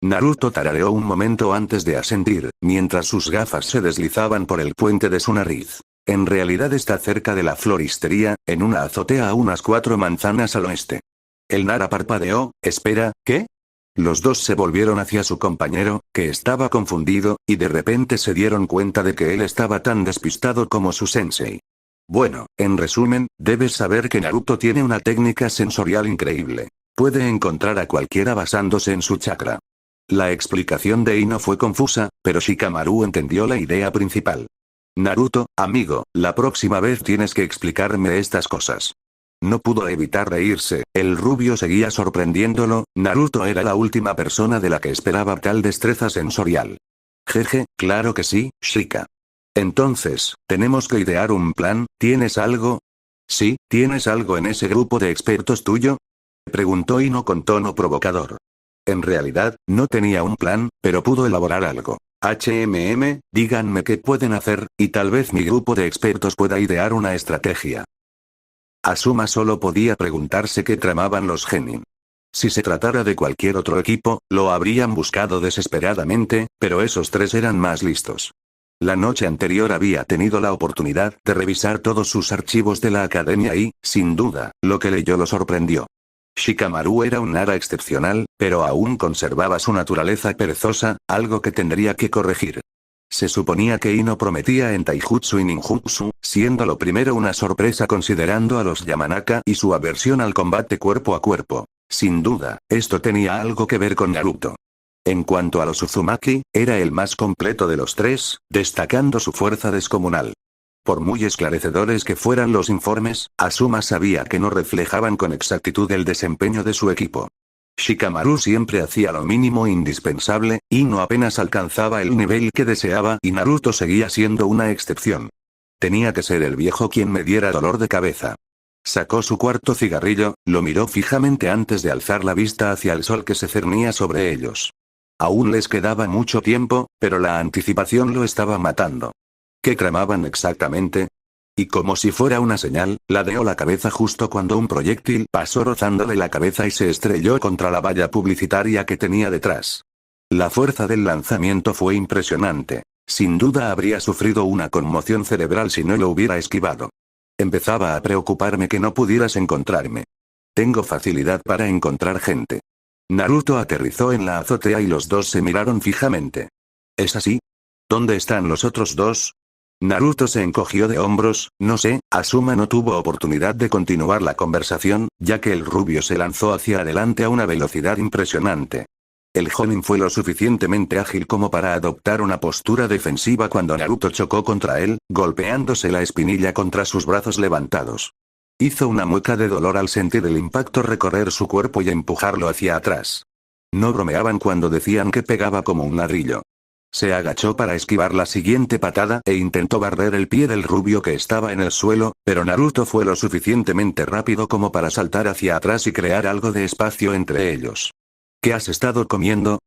A: Naruto tarareó un momento antes de asentir, mientras sus gafas se deslizaban por el puente de su nariz. En realidad está cerca de la floristería, en una azotea a unas 4 manzanas al oeste. El Nara parpadeó, espera, ¿qué? Los dos se volvieron hacia su compañero, que estaba confundido, y de repente se dieron cuenta de que él estaba tan despistado como su sensei. Bueno, en resumen, debes saber que Naruto tiene una técnica sensorial increíble. Puede encontrar a cualquiera basándose en su chakra. La explicación de Ino fue confusa, pero Shikamaru entendió la idea principal. Naruto, amigo, la próxima vez tienes que explicarme estas cosas. No pudo evitar reírse, el rubio seguía sorprendiéndolo, Naruto era la última persona de la que esperaba tal destreza sensorial. Jeje, claro que sí, Shika. Entonces, tenemos que idear un plan, ¿tienes algo? ¿Sí, tienes algo en ese grupo de expertos tuyo? Preguntó Ino con tono provocador. En realidad, no tenía un plan, pero pudo elaborar algo. Díganme qué pueden hacer, y tal vez mi grupo de expertos pueda idear una estrategia. Asuma solo podía preguntarse qué tramaban los genin. Si se tratara de cualquier otro equipo, lo habrían buscado desesperadamente, pero esos tres eran más listos. La noche anterior había tenido la oportunidad de revisar todos sus archivos de la academia y, sin duda, lo que leyó lo sorprendió. Shikamaru era un Nara excepcional, pero aún conservaba su naturaleza perezosa, algo que tendría que corregir. Se suponía que Ino prometía en Taijutsu y Ninjutsu, siendo lo primero una sorpresa considerando a los Yamanaka y su aversión al combate cuerpo a cuerpo. Sin duda, esto tenía algo que ver con Naruto. En cuanto a los Uzumaki, era el más completo de los tres, destacando su fuerza descomunal. Por muy esclarecedores que fueran los informes, Asuma sabía que no reflejaban con exactitud el desempeño de su equipo. Shikamaru siempre hacía lo mínimo indispensable, Ino apenas alcanzaba el nivel que deseaba y Naruto seguía siendo una excepción. Tenía que ser el viejo quien me diera dolor de cabeza. Sacó su cuarto cigarrillo, lo miró fijamente antes de alzar la vista hacia el sol que se cernía sobre ellos. Aún les quedaba mucho tiempo, pero la anticipación lo estaba matando. ¿Qué tramaban exactamente? Y como si fuera una señal, ladeó la cabeza justo cuando un proyectil pasó rozándole la cabeza y se estrelló contra la valla publicitaria que tenía detrás. La fuerza del lanzamiento fue impresionante. Sin duda habría sufrido una conmoción cerebral si no lo hubiera esquivado. Empezaba a preocuparme que no pudieras encontrarme. Tengo facilidad para encontrar gente. Naruto aterrizó en la azotea y los dos se miraron fijamente. ¿Es así? ¿Dónde están los otros dos? Naruto se encogió de hombros, no sé, Asuma no tuvo oportunidad de continuar la conversación, ya que el rubio se lanzó hacia adelante a una velocidad impresionante. El Jonin fue lo suficientemente ágil como para adoptar una postura defensiva cuando Naruto chocó contra él, golpeándose la espinilla contra sus brazos levantados. Hizo una mueca de dolor al sentir el impacto recorrer su cuerpo y empujarlo hacia atrás. No bromeaban cuando decían que pegaba como un ladrillo. Se agachó para esquivar la siguiente patada e intentó barrer el pie del rubio que estaba en el suelo, pero Naruto fue lo suficientemente rápido como para saltar hacia atrás y crear algo de espacio entre ellos. ¿Qué has estado comiendo?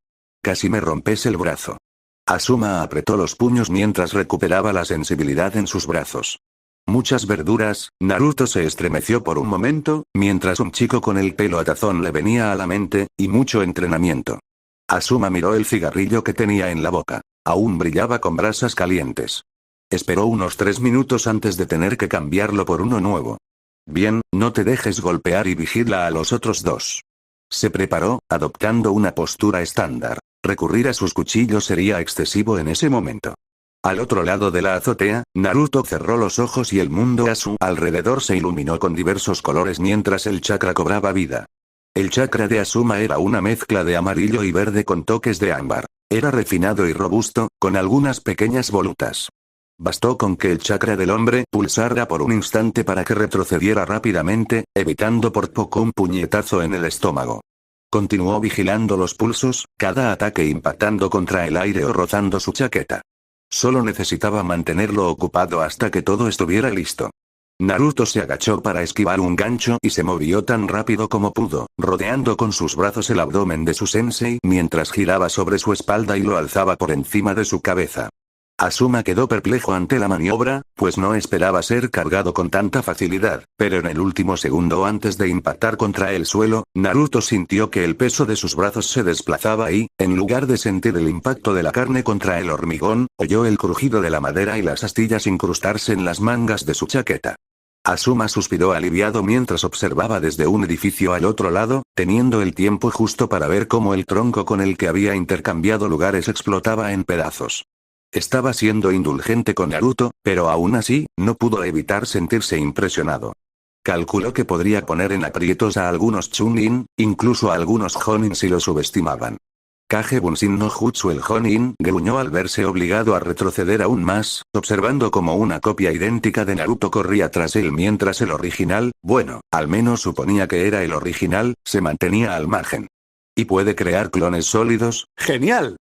A: Casi me rompes el brazo. Asuma apretó los puños mientras recuperaba la sensibilidad en sus brazos. Muchas verduras, Naruto se estremeció por un momento, mientras un chico con el pelo atazón le venía a la mente, y mucho entrenamiento. Asuma miró el cigarrillo que tenía en la boca. Aún brillaba con brasas calientes. Esperó unos 3 minutos antes de tener que cambiarlo por uno nuevo. Bien, no te dejes golpear y vigila a los otros dos. Se preparó, adoptando una postura estándar. Recurrir a sus cuchillos sería excesivo en ese momento. Al otro lado de la azotea, Naruto cerró los ojos y el mundo a su alrededor se iluminó con diversos colores mientras el chakra cobraba vida. El chakra de Asuma era una mezcla de amarillo y verde con toques de ámbar. Era refinado y robusto, con algunas pequeñas volutas. Bastó con que el chakra del hombre pulsara por un instante para que retrocediera rápidamente, evitando por poco un puñetazo en el estómago. Continuó vigilando los pulsos, cada ataque impactando contra el aire o rozando su chaqueta. Solo necesitaba mantenerlo ocupado hasta que todo estuviera listo. Naruto se agachó para esquivar un gancho y se movió tan rápido como pudo, rodeando con sus brazos el abdomen de su sensei mientras giraba sobre su espalda y lo alzaba por encima de su cabeza. Asuma quedó perplejo ante la maniobra, pues no esperaba ser cargado con tanta facilidad, pero en el último segundo antes de impactar contra el suelo, Naruto sintió que el peso de sus brazos se desplazaba y, en lugar de sentir el impacto de la carne contra el hormigón, oyó el crujido de la madera y las astillas incrustarse en las mangas de su chaqueta. Asuma suspiró aliviado mientras observaba desde un edificio al otro lado, teniendo el tiempo justo para ver cómo el tronco con el que había intercambiado lugares explotaba en pedazos. Estaba siendo indulgente con Naruto, pero aún así, no pudo evitar sentirse impresionado. Calculó que podría poner en aprietos a algunos Chunin, incluso a algunos Jonin si lo subestimaban. Kage Bunshin no Jutsu el Jonin gruñó al verse obligado a retroceder aún más, observando como una copia idéntica de Naruto corría tras él mientras el original, bueno, al menos suponía que era el original, se mantenía al margen. ¿Y puede crear clones sólidos? ¡Genial!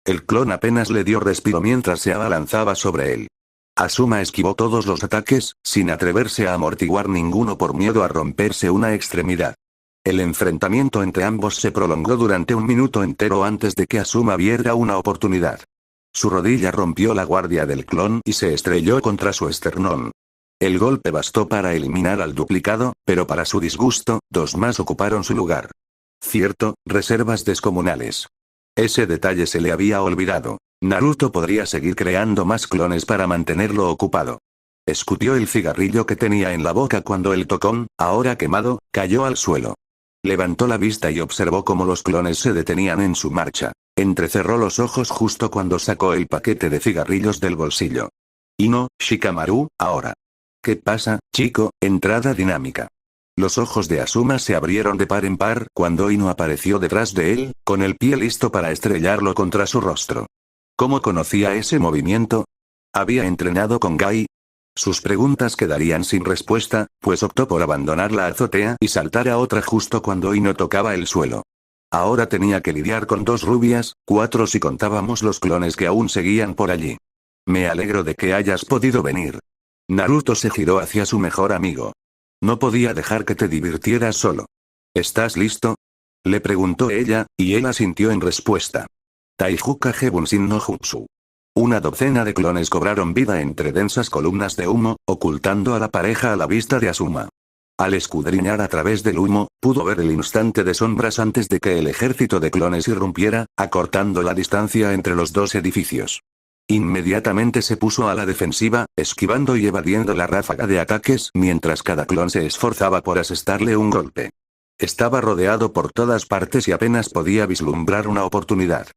A: El clon apenas le dio respiro mientras se abalanzaba sobre él. Asuma esquivó todos los ataques, sin atreverse a amortiguar ninguno por miedo a romperse una extremidad. El enfrentamiento entre ambos se prolongó durante un minuto entero antes de que Asuma viera una oportunidad. Su rodilla rompió la guardia del clon y se estrelló contra su esternón. El golpe bastó para eliminar al duplicado, pero para su disgusto, dos más ocuparon su lugar. Cierto, reservas descomunales. Ese detalle se le había olvidado. Naruto podría seguir creando más clones para mantenerlo ocupado. Escupió el cigarrillo que tenía en la boca cuando el tocón, ahora quemado, cayó al suelo. Levantó la vista y observó cómo los clones se detenían en su marcha. Entrecerró los ojos justo cuando sacó el paquete de cigarrillos del bolsillo. Ino, Shikamaru, ahora. ¿Qué pasa, chico? Entrada dinámica. Los ojos de Asuma se abrieron de par en par cuando Ino apareció detrás de él, con el pie listo para estrellarlo contra su rostro. ¿Cómo conocía ese movimiento? ¿Había entrenado con Gai? Sus preguntas quedarían sin respuesta, pues optó por abandonar la azotea y saltar a otra justo cuando Ino tocaba el suelo. Ahora tenía que lidiar con dos rubias, cuatro si contábamos los clones que aún seguían por allí. Me alegro de que hayas podido venir. Naruto se giró hacia su mejor amigo. No podía dejar que te divirtieras solo. ¿Estás listo? Le preguntó ella, y él asintió en respuesta. Taiju Kage Bunshin no Jutsu. Una docena de clones cobraron vida entre densas columnas de humo, ocultando a la pareja a la vista de Asuma. Al escudriñar a través del humo, pudo ver el instante de sombras antes de que el ejército de clones irrumpiera, acortando la distancia entre los dos edificios. Inmediatamente se puso a la defensiva, esquivando y evadiendo la ráfaga de ataques mientras cada clon se esforzaba por asestarle un golpe. Estaba rodeado por todas partes y apenas podía vislumbrar una oportunidad.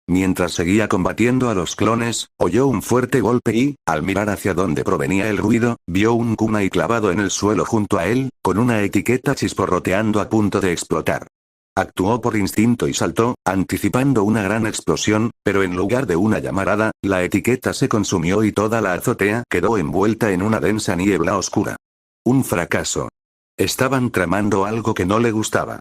A: Mientras seguía combatiendo a los clones, oyó un fuerte golpe y, al mirar hacia donde provenía el ruido, vio un kunai clavado en el suelo junto a él, con una etiqueta chisporroteando a punto de explotar. Actuó por instinto y saltó, anticipando una gran explosión, pero en lugar de una llamarada, la etiqueta se consumió y toda la azotea quedó envuelta en una densa niebla oscura. Un fracaso. Estaban tramando algo que no le gustaba.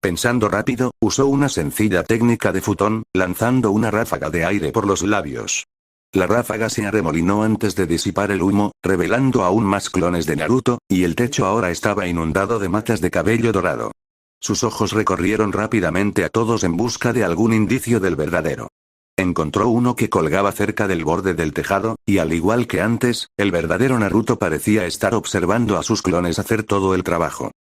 A: Pensando rápido, usó una sencilla técnica de futón, lanzando una ráfaga de aire por los labios. La ráfaga se arremolinó antes de disipar el humo, revelando aún más clones de Naruto, y el techo ahora estaba inundado de matas de cabello dorado. Sus ojos recorrieron rápidamente a todos en busca de algún indicio del verdadero. Encontró uno que colgaba cerca del borde del tejado, y al igual que antes, el verdadero Naruto parecía estar observando a sus clones hacer todo el trabajo.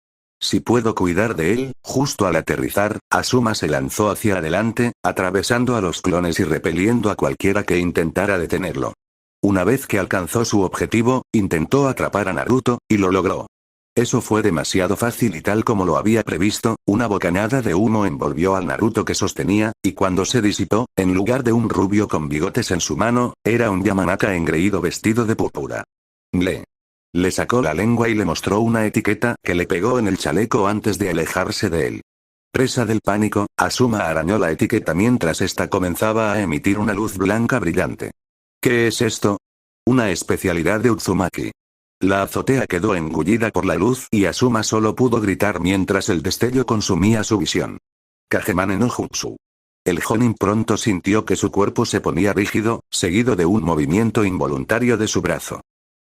A: Si puedo cuidar de él, justo al aterrizar, Asuma se lanzó hacia adelante, atravesando a los clones y repeliendo a cualquiera que intentara detenerlo. Una vez que alcanzó su objetivo, intentó atrapar a Naruto, y lo logró. Eso fue demasiado fácil y tal como lo había previsto, una bocanada de humo envolvió al Naruto que sostenía, y cuando se disipó, en lugar de un rubio con bigotes en su mano, era un Yamanaka engreído vestido de púrpura. Le sacó la lengua y le mostró una etiqueta que le pegó en el chaleco antes de alejarse de él. Presa del pánico, Asuma arañó la etiqueta mientras ésta comenzaba a emitir una luz blanca brillante. ¿Qué es esto? Una especialidad de Uzumaki. La azotea quedó engullida por la luz y Asuma solo pudo gritar mientras el destello consumía su visión. Kagemane no Jutsu. El Jonin pronto sintió que su cuerpo se ponía rígido, seguido de un movimiento involuntario de su brazo.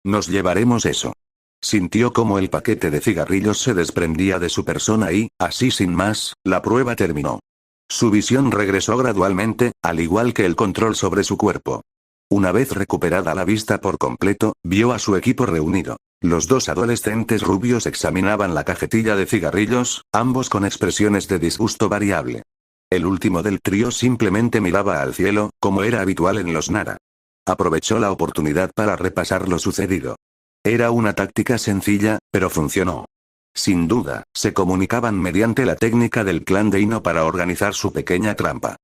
A: Nos llevaremos eso. Sintió como el paquete de cigarrillos se desprendía de su persona y, así sin más, la prueba terminó. Su visión regresó gradualmente, al igual que el control sobre su cuerpo. Una vez recuperada la vista por completo, vio a su equipo reunido. Los dos adolescentes rubios examinaban la cajetilla de cigarrillos, ambos con expresiones de disgusto variable. El último del trío simplemente miraba al cielo, como era habitual en los Nara. Aprovechó la oportunidad para repasar lo sucedido. Era una táctica sencilla, pero funcionó. Sin duda, se comunicaban mediante la técnica del clan de Ino para organizar su pequeña trampa.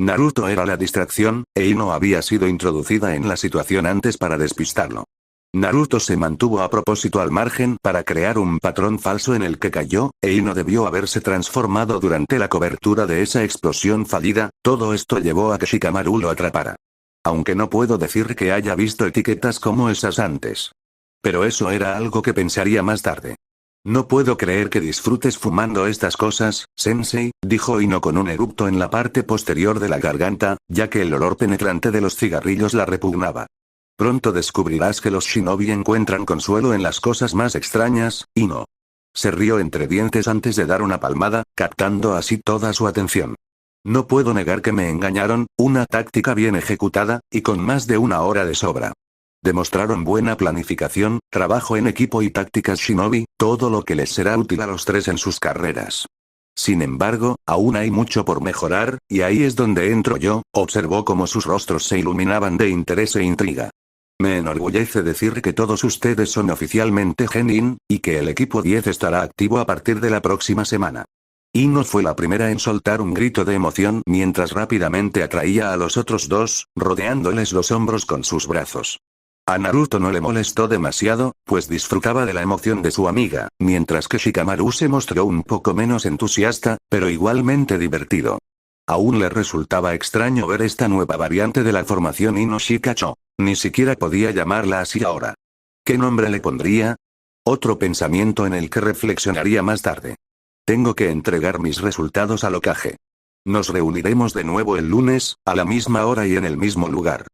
A: Naruto era la distracción, e Ino había sido introducida en la situación antes para despistarlo. Naruto se mantuvo a propósito al margen para crear un patrón falso en el que cayó, e Ino debió haberse transformado durante la cobertura de esa explosión fallida. Todo esto llevó a que Shikamaru lo atrapara. Aunque no puedo decir que haya visto etiquetas como esas antes. Pero eso era algo que pensaría más tarde. No puedo creer que disfrutes fumando estas cosas, sensei, dijo Ino con un eructo en la parte posterior de la garganta, ya que el olor penetrante de los cigarrillos la repugnaba. Pronto descubrirás que los shinobi encuentran consuelo en las cosas más extrañas, Ino. Se rió entre dientes antes de dar una palmada, captando así toda su atención. No puedo negar que me engañaron, una táctica bien ejecutada, y con más de una hora de sobra. Demostraron buena planificación, trabajo en equipo y tácticas shinobi, todo lo que les será útil a los tres en sus carreras. Sin embargo, aún hay mucho por mejorar, y ahí es donde entro yo, observó cómo sus rostros se iluminaban de interés e intriga. Me enorgullece decir que todos ustedes son oficialmente Genin, y que el equipo 10 estará activo a partir de la próxima semana. Ino fue la primera en soltar un grito de emoción mientras rápidamente atraía a los otros dos, rodeándoles los hombros con sus brazos. A Naruto no le molestó demasiado, pues disfrutaba de la emoción de su amiga, mientras que Shikamaru se mostró un poco menos entusiasta, pero igualmente divertido. Aún le resultaba extraño ver esta nueva variante de la formación Ino-Shikacho. Ni siquiera podía llamarla así ahora. ¿Qué nombre le pondría? Otro pensamiento en el que reflexionaría más tarde. Tengo que entregar mis resultados al Hokage. Nos reuniremos de nuevo el lunes, a la misma hora y en el mismo lugar.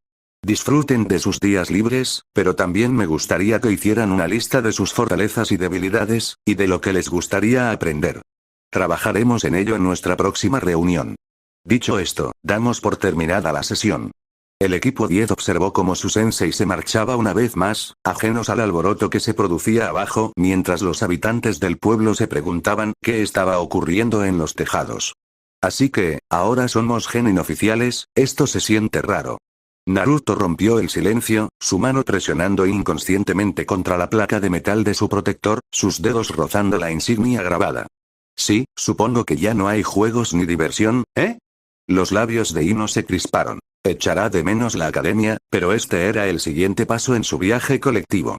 A: Disfruten de sus días libres, pero también me gustaría que hicieran una lista de sus fortalezas y debilidades, y de lo que les gustaría aprender. Trabajaremos en ello en nuestra próxima reunión. Dicho esto, damos por terminada la sesión. El equipo 10 observó cómo su sensei se marchaba una vez más, ajenos al alboroto que se producía abajo, mientras los habitantes del pueblo se preguntaban qué estaba ocurriendo en los tejados. Así que, ahora somos genin oficiales, esto se siente raro. Naruto rompió el silencio, su mano presionando inconscientemente contra la placa de metal de su protector, sus dedos rozando la insignia grabada. Sí, supongo que ya no hay juegos ni diversión, ¿eh? Los labios de Ino se crisparon. Echará de menos la academia, pero este era el siguiente paso en su viaje colectivo.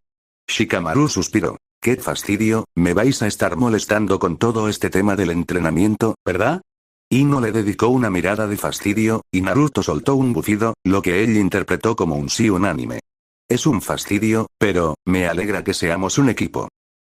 A: Shikamaru suspiró. ¡Qué fastidio! Me vais a estar molestando con todo este tema del entrenamiento, ¿verdad? Ino le dedicó una mirada de fastidio, y Naruto soltó un bufido, lo que él interpretó como un sí unánime. Es un fastidio, pero, me alegra que seamos un equipo.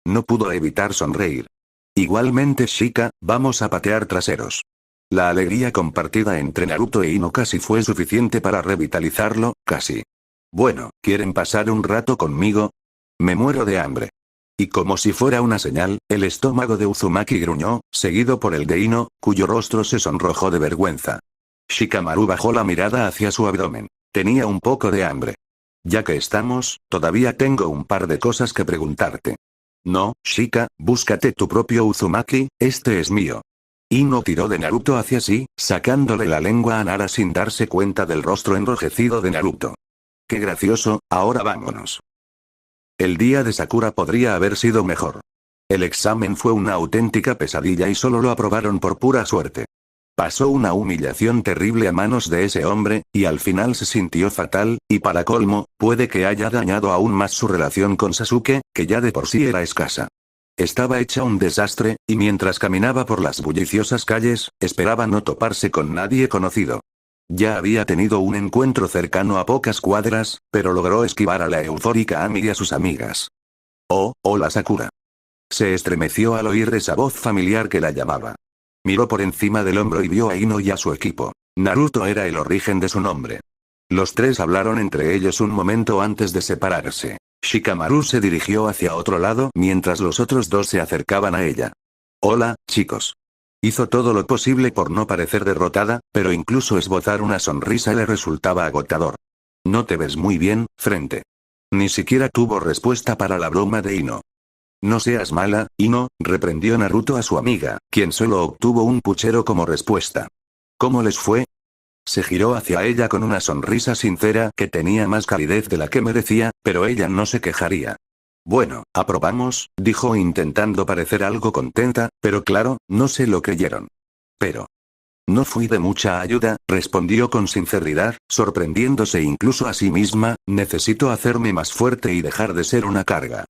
A: No pudo evitar sonreír. Igualmente Shika, vamos a patear traseros. La alegría compartida entre Naruto e Ino casi fue suficiente para revitalizarlo, casi. Bueno, ¿quieren pasar un rato conmigo? Me muero de hambre. Y como si fuera una señal, el estómago de Uzumaki gruñó, seguido por el de Ino, cuyo rostro se sonrojó de vergüenza. Shikamaru bajó la mirada hacia su abdomen. Tenía un poco de hambre. Ya que estamos, todavía tengo un par de cosas que preguntarte. No, Shika, búscate tu propio Uzumaki, este es mío. Ino tiró de Naruto hacia sí, sacándole la lengua a Nara sin darse cuenta del rostro enrojecido de Naruto. Qué gracioso, ahora vámonos. El día de Sakura podría haber sido mejor. El examen fue una auténtica pesadilla y solo lo aprobaron por pura suerte. Pasó una humillación terrible a manos de ese hombre, y al final se sintió fatal, y para colmo, puede que haya dañado aún más su relación con Sasuke, que ya de por sí era escasa. Estaba hecha un desastre, y mientras caminaba por las bulliciosas calles, esperaba no toparse con nadie conocido. Ya había tenido un encuentro cercano a pocas cuadras, pero logró esquivar a la eufórica Ami y a sus amigas. Oh, hola Sakura. Se estremeció al oír esa voz familiar que la llamaba. Miró por encima del hombro y vio a Ino y a su equipo. Naruto era el origen de su nombre. Los tres hablaron entre ellos un momento antes de separarse. Shikamaru se dirigió hacia otro lado mientras los otros dos se acercaban a ella. Hola, chicos. Hizo todo lo posible por no parecer derrotada, pero incluso esbozar una sonrisa le resultaba agotador. No te ves muy bien, frente. Ni siquiera tuvo respuesta para la broma de Ino. No seas mala, Ino, reprendió Naruto a su amiga, quien solo obtuvo un puchero como respuesta. ¿Cómo les fue? Se giró hacia ella con una sonrisa sincera que tenía más calidez de la que merecía, pero ella no se quejaría. Bueno, aprobamos, dijo intentando parecer algo contenta, pero claro, no se lo creyeron. Pero. No fui de mucha ayuda, respondió con sinceridad, sorprendiéndose incluso a sí misma, necesito hacerme más fuerte y dejar de ser una carga.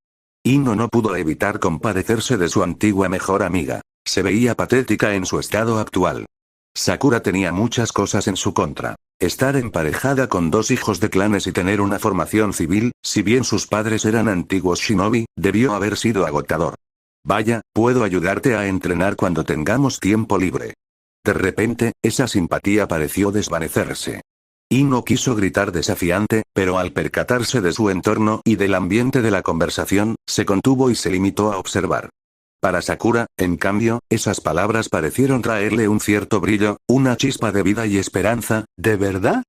A: Ino no pudo evitar compadecerse de su antigua mejor amiga. Se veía patética en su estado actual. Sakura tenía muchas cosas en su contra. Estar emparejada con dos hijos de clanes y tener una formación civil, si bien sus padres eran antiguos shinobi, debió haber sido agotador. Vaya, puedo ayudarte a entrenar cuando tengamos tiempo libre. De repente, esa simpatía pareció desvanecerse. Ino quiso gritar desafiante, pero al percatarse de su entorno y del ambiente de la conversación, se contuvo y se limitó a observar. Para Sakura, en cambio, esas palabras parecieron traerle un cierto brillo, una chispa de vida y esperanza. ¿De verdad?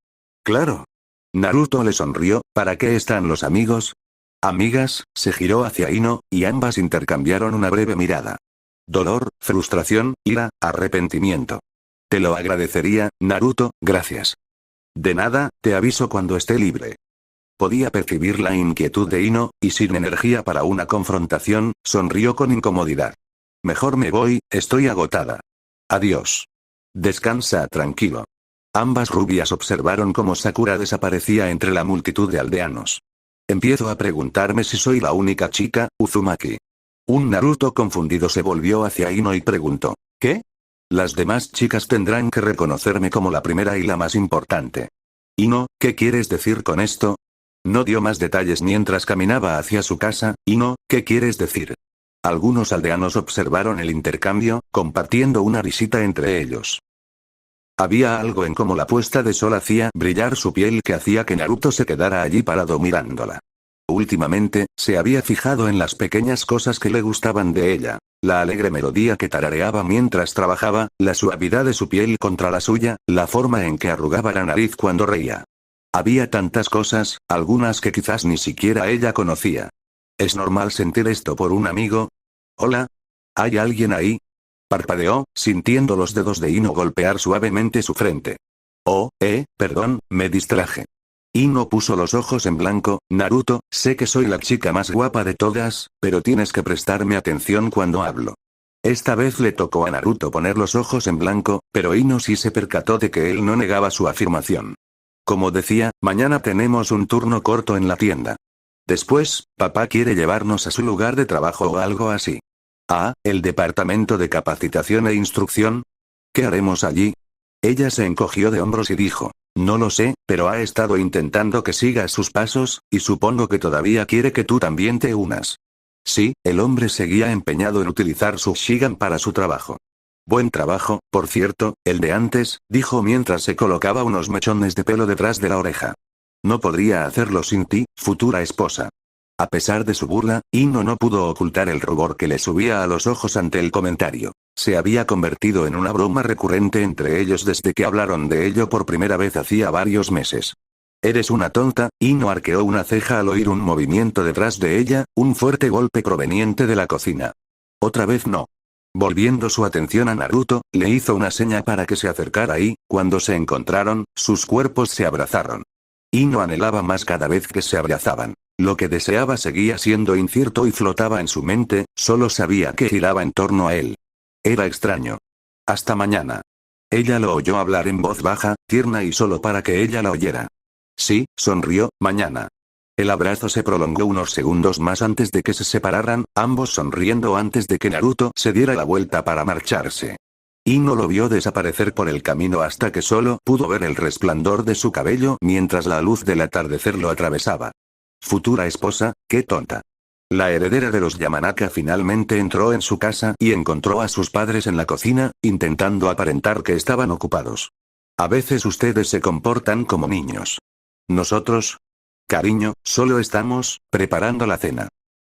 A: Claro. Naruto le sonrió. ¿Para qué están los amigos? Amigas, se giró hacia Ino, y ambas intercambiaron una breve mirada. Dolor, frustración, ira, arrepentimiento. Te lo agradecería, Naruto, gracias. De nada, te aviso cuando esté libre. Podía percibir la inquietud de Ino, y sin energía para una confrontación, sonrió con incomodidad. Mejor me voy, estoy agotada. Adiós. Descansa tranquilo. Ambas rubias observaron cómo Sakura desaparecía entre la multitud de aldeanos. Empiezo a preguntarme si soy la única chica, Uzumaki. Un Naruto confundido se volvió hacia Ino y preguntó, ¿qué? Las demás chicas tendrán que reconocerme como la primera y la más importante. Ino, ¿qué quieres decir con esto? No dio más detalles mientras caminaba hacia su casa. Ino, ¿qué quieres decir? Algunos aldeanos observaron el intercambio, compartiendo una risita entre ellos. Había algo en cómo la puesta de sol hacía brillar su piel que hacía que Naruto se quedara allí parado mirándola. Últimamente, se había fijado en las pequeñas cosas que le gustaban de ella. La alegre melodía que tarareaba mientras trabajaba, la suavidad de su piel contra la suya, la forma en que arrugaba la nariz cuando reía. Había tantas cosas, algunas que quizás ni siquiera ella conocía. ¿Es normal sentir esto por un amigo? ¿Hola? ¿Hay alguien ahí? Parpadeó, sintiendo los dedos de Ino golpear suavemente su frente. Oh, perdón, me distraje. Ino puso los ojos en blanco. Naruto, sé que soy la chica más guapa de todas, pero tienes que prestarme atención cuando hablo. Esta vez le tocó a Naruto poner los ojos en blanco, pero Ino sí se percató de que él no negaba su afirmación. Como decía, mañana tenemos un turno corto en la tienda. Después, papá quiere llevarnos a su lugar de trabajo o algo así. Ah, ¿el departamento de capacitación e instrucción? ¿Qué haremos allí? Ella se encogió de hombros y dijo, no lo sé, pero ha estado intentando que sigas sus pasos, y supongo que todavía quiere que tú también te unas. Sí, el hombre seguía empeñado en utilizar su Sharingan para su trabajo. Buen trabajo, por cierto, el de antes, dijo mientras se colocaba unos mechones de pelo detrás de la oreja. No podría hacerlo sin ti, futura esposa. A pesar de su burla, Ino no pudo ocultar el rubor que le subía a los ojos ante el comentario. Se había convertido en una broma recurrente entre ellos desde que hablaron de ello por primera vez hacía varios meses. Eres una tonta. Ino arqueó una ceja al oír un movimiento detrás de ella, un fuerte golpe proveniente de la cocina. Otra vez no. Volviendo su atención a Naruto, le hizo una seña para que se acercara y, cuando se encontraron, sus cuerpos se abrazaron. Ino anhelaba más cada vez que se abrazaban. Lo que deseaba seguía siendo incierto y flotaba en su mente, solo sabía que giraba en torno a él. Era extraño. Hasta mañana. Ella lo oyó hablar en voz baja, tierna y solo para que ella la oyera. Sí, sonrió, mañana. El abrazo se prolongó unos segundos más antes de que se separaran, ambos sonriendo antes de que Naruto se diera la vuelta para marcharse. Ino lo vio desaparecer por el camino hasta que solo pudo ver el resplandor de su cabello mientras la luz del atardecer lo atravesaba. Futura esposa, qué tonta. La heredera de los Yamanaka finalmente entró en su casa y encontró a sus padres en la cocina, intentando aparentar que estaban ocupados. A veces ustedes se comportan como niños. Nosotros, cariño, solo estamos preparando la cena.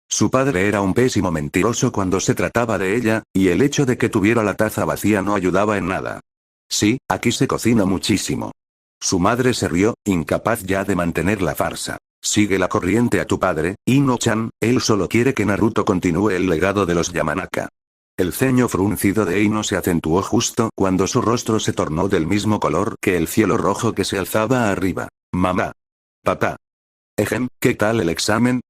A: Su padre era un pésimo mentiroso cuando se trataba de ella, y el hecho de que tuviera la taza vacía no ayudaba en nada. Sí, aquí se cocina muchísimo. Su madre se rió, incapaz ya de mantener la farsa. Sigue la corriente a tu padre, Ino-chan, él solo quiere que Naruto continúe el legado de los Yamanaka. El ceño fruncido de Ino se acentuó justo cuando su rostro se tornó del mismo color que el cielo rojo que se alzaba arriba. Mamá. Papá. ¿Qué tal el examen?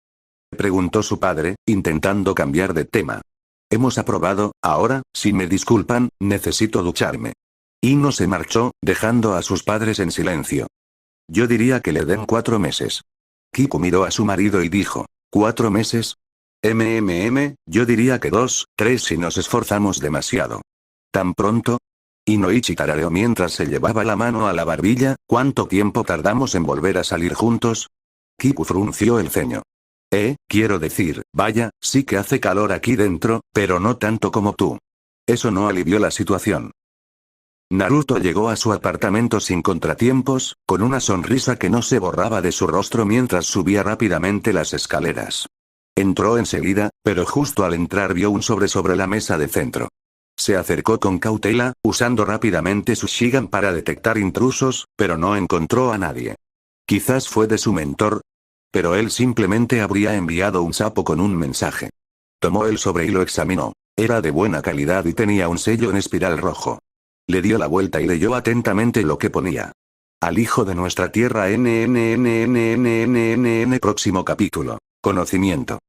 A: Preguntó su padre, intentando cambiar de tema. Hemos aprobado, ahora, si me disculpan, necesito ducharme. Ino se marchó, dejando a sus padres en silencio. Yo diría que le den 4 meses. Kiku miró a su marido y dijo, ¿4 meses? Yo diría que 2, 3 si nos esforzamos demasiado. ¿Tan pronto? Inoichi tarareó mientras se llevaba la mano a la barbilla, ¿cuánto tiempo tardamos en volver a salir juntos? Kiku frunció el ceño. Quiero decir, vaya, sí que hace calor aquí dentro, pero no tanto como tú. Eso no alivió la situación. Naruto llegó a su apartamento sin contratiempos, con una sonrisa que no se borraba de su rostro mientras subía rápidamente las escaleras. Entró enseguida, pero justo al entrar vio un sobre la mesa de centro. Se acercó con cautela, usando rápidamente su Sharingan para detectar intrusos, pero no encontró a nadie. Quizás fue de su mentor. Pero él simplemente habría enviado un sapo con un mensaje. Tomó el sobre y lo examinó. Era de buena calidad y tenía un sello en espiral rojo. Le dio la vuelta y leyó atentamente lo que ponía. Al hijo de nuestra tierra NNNNNNN. Próximo capítulo. Conocimiento.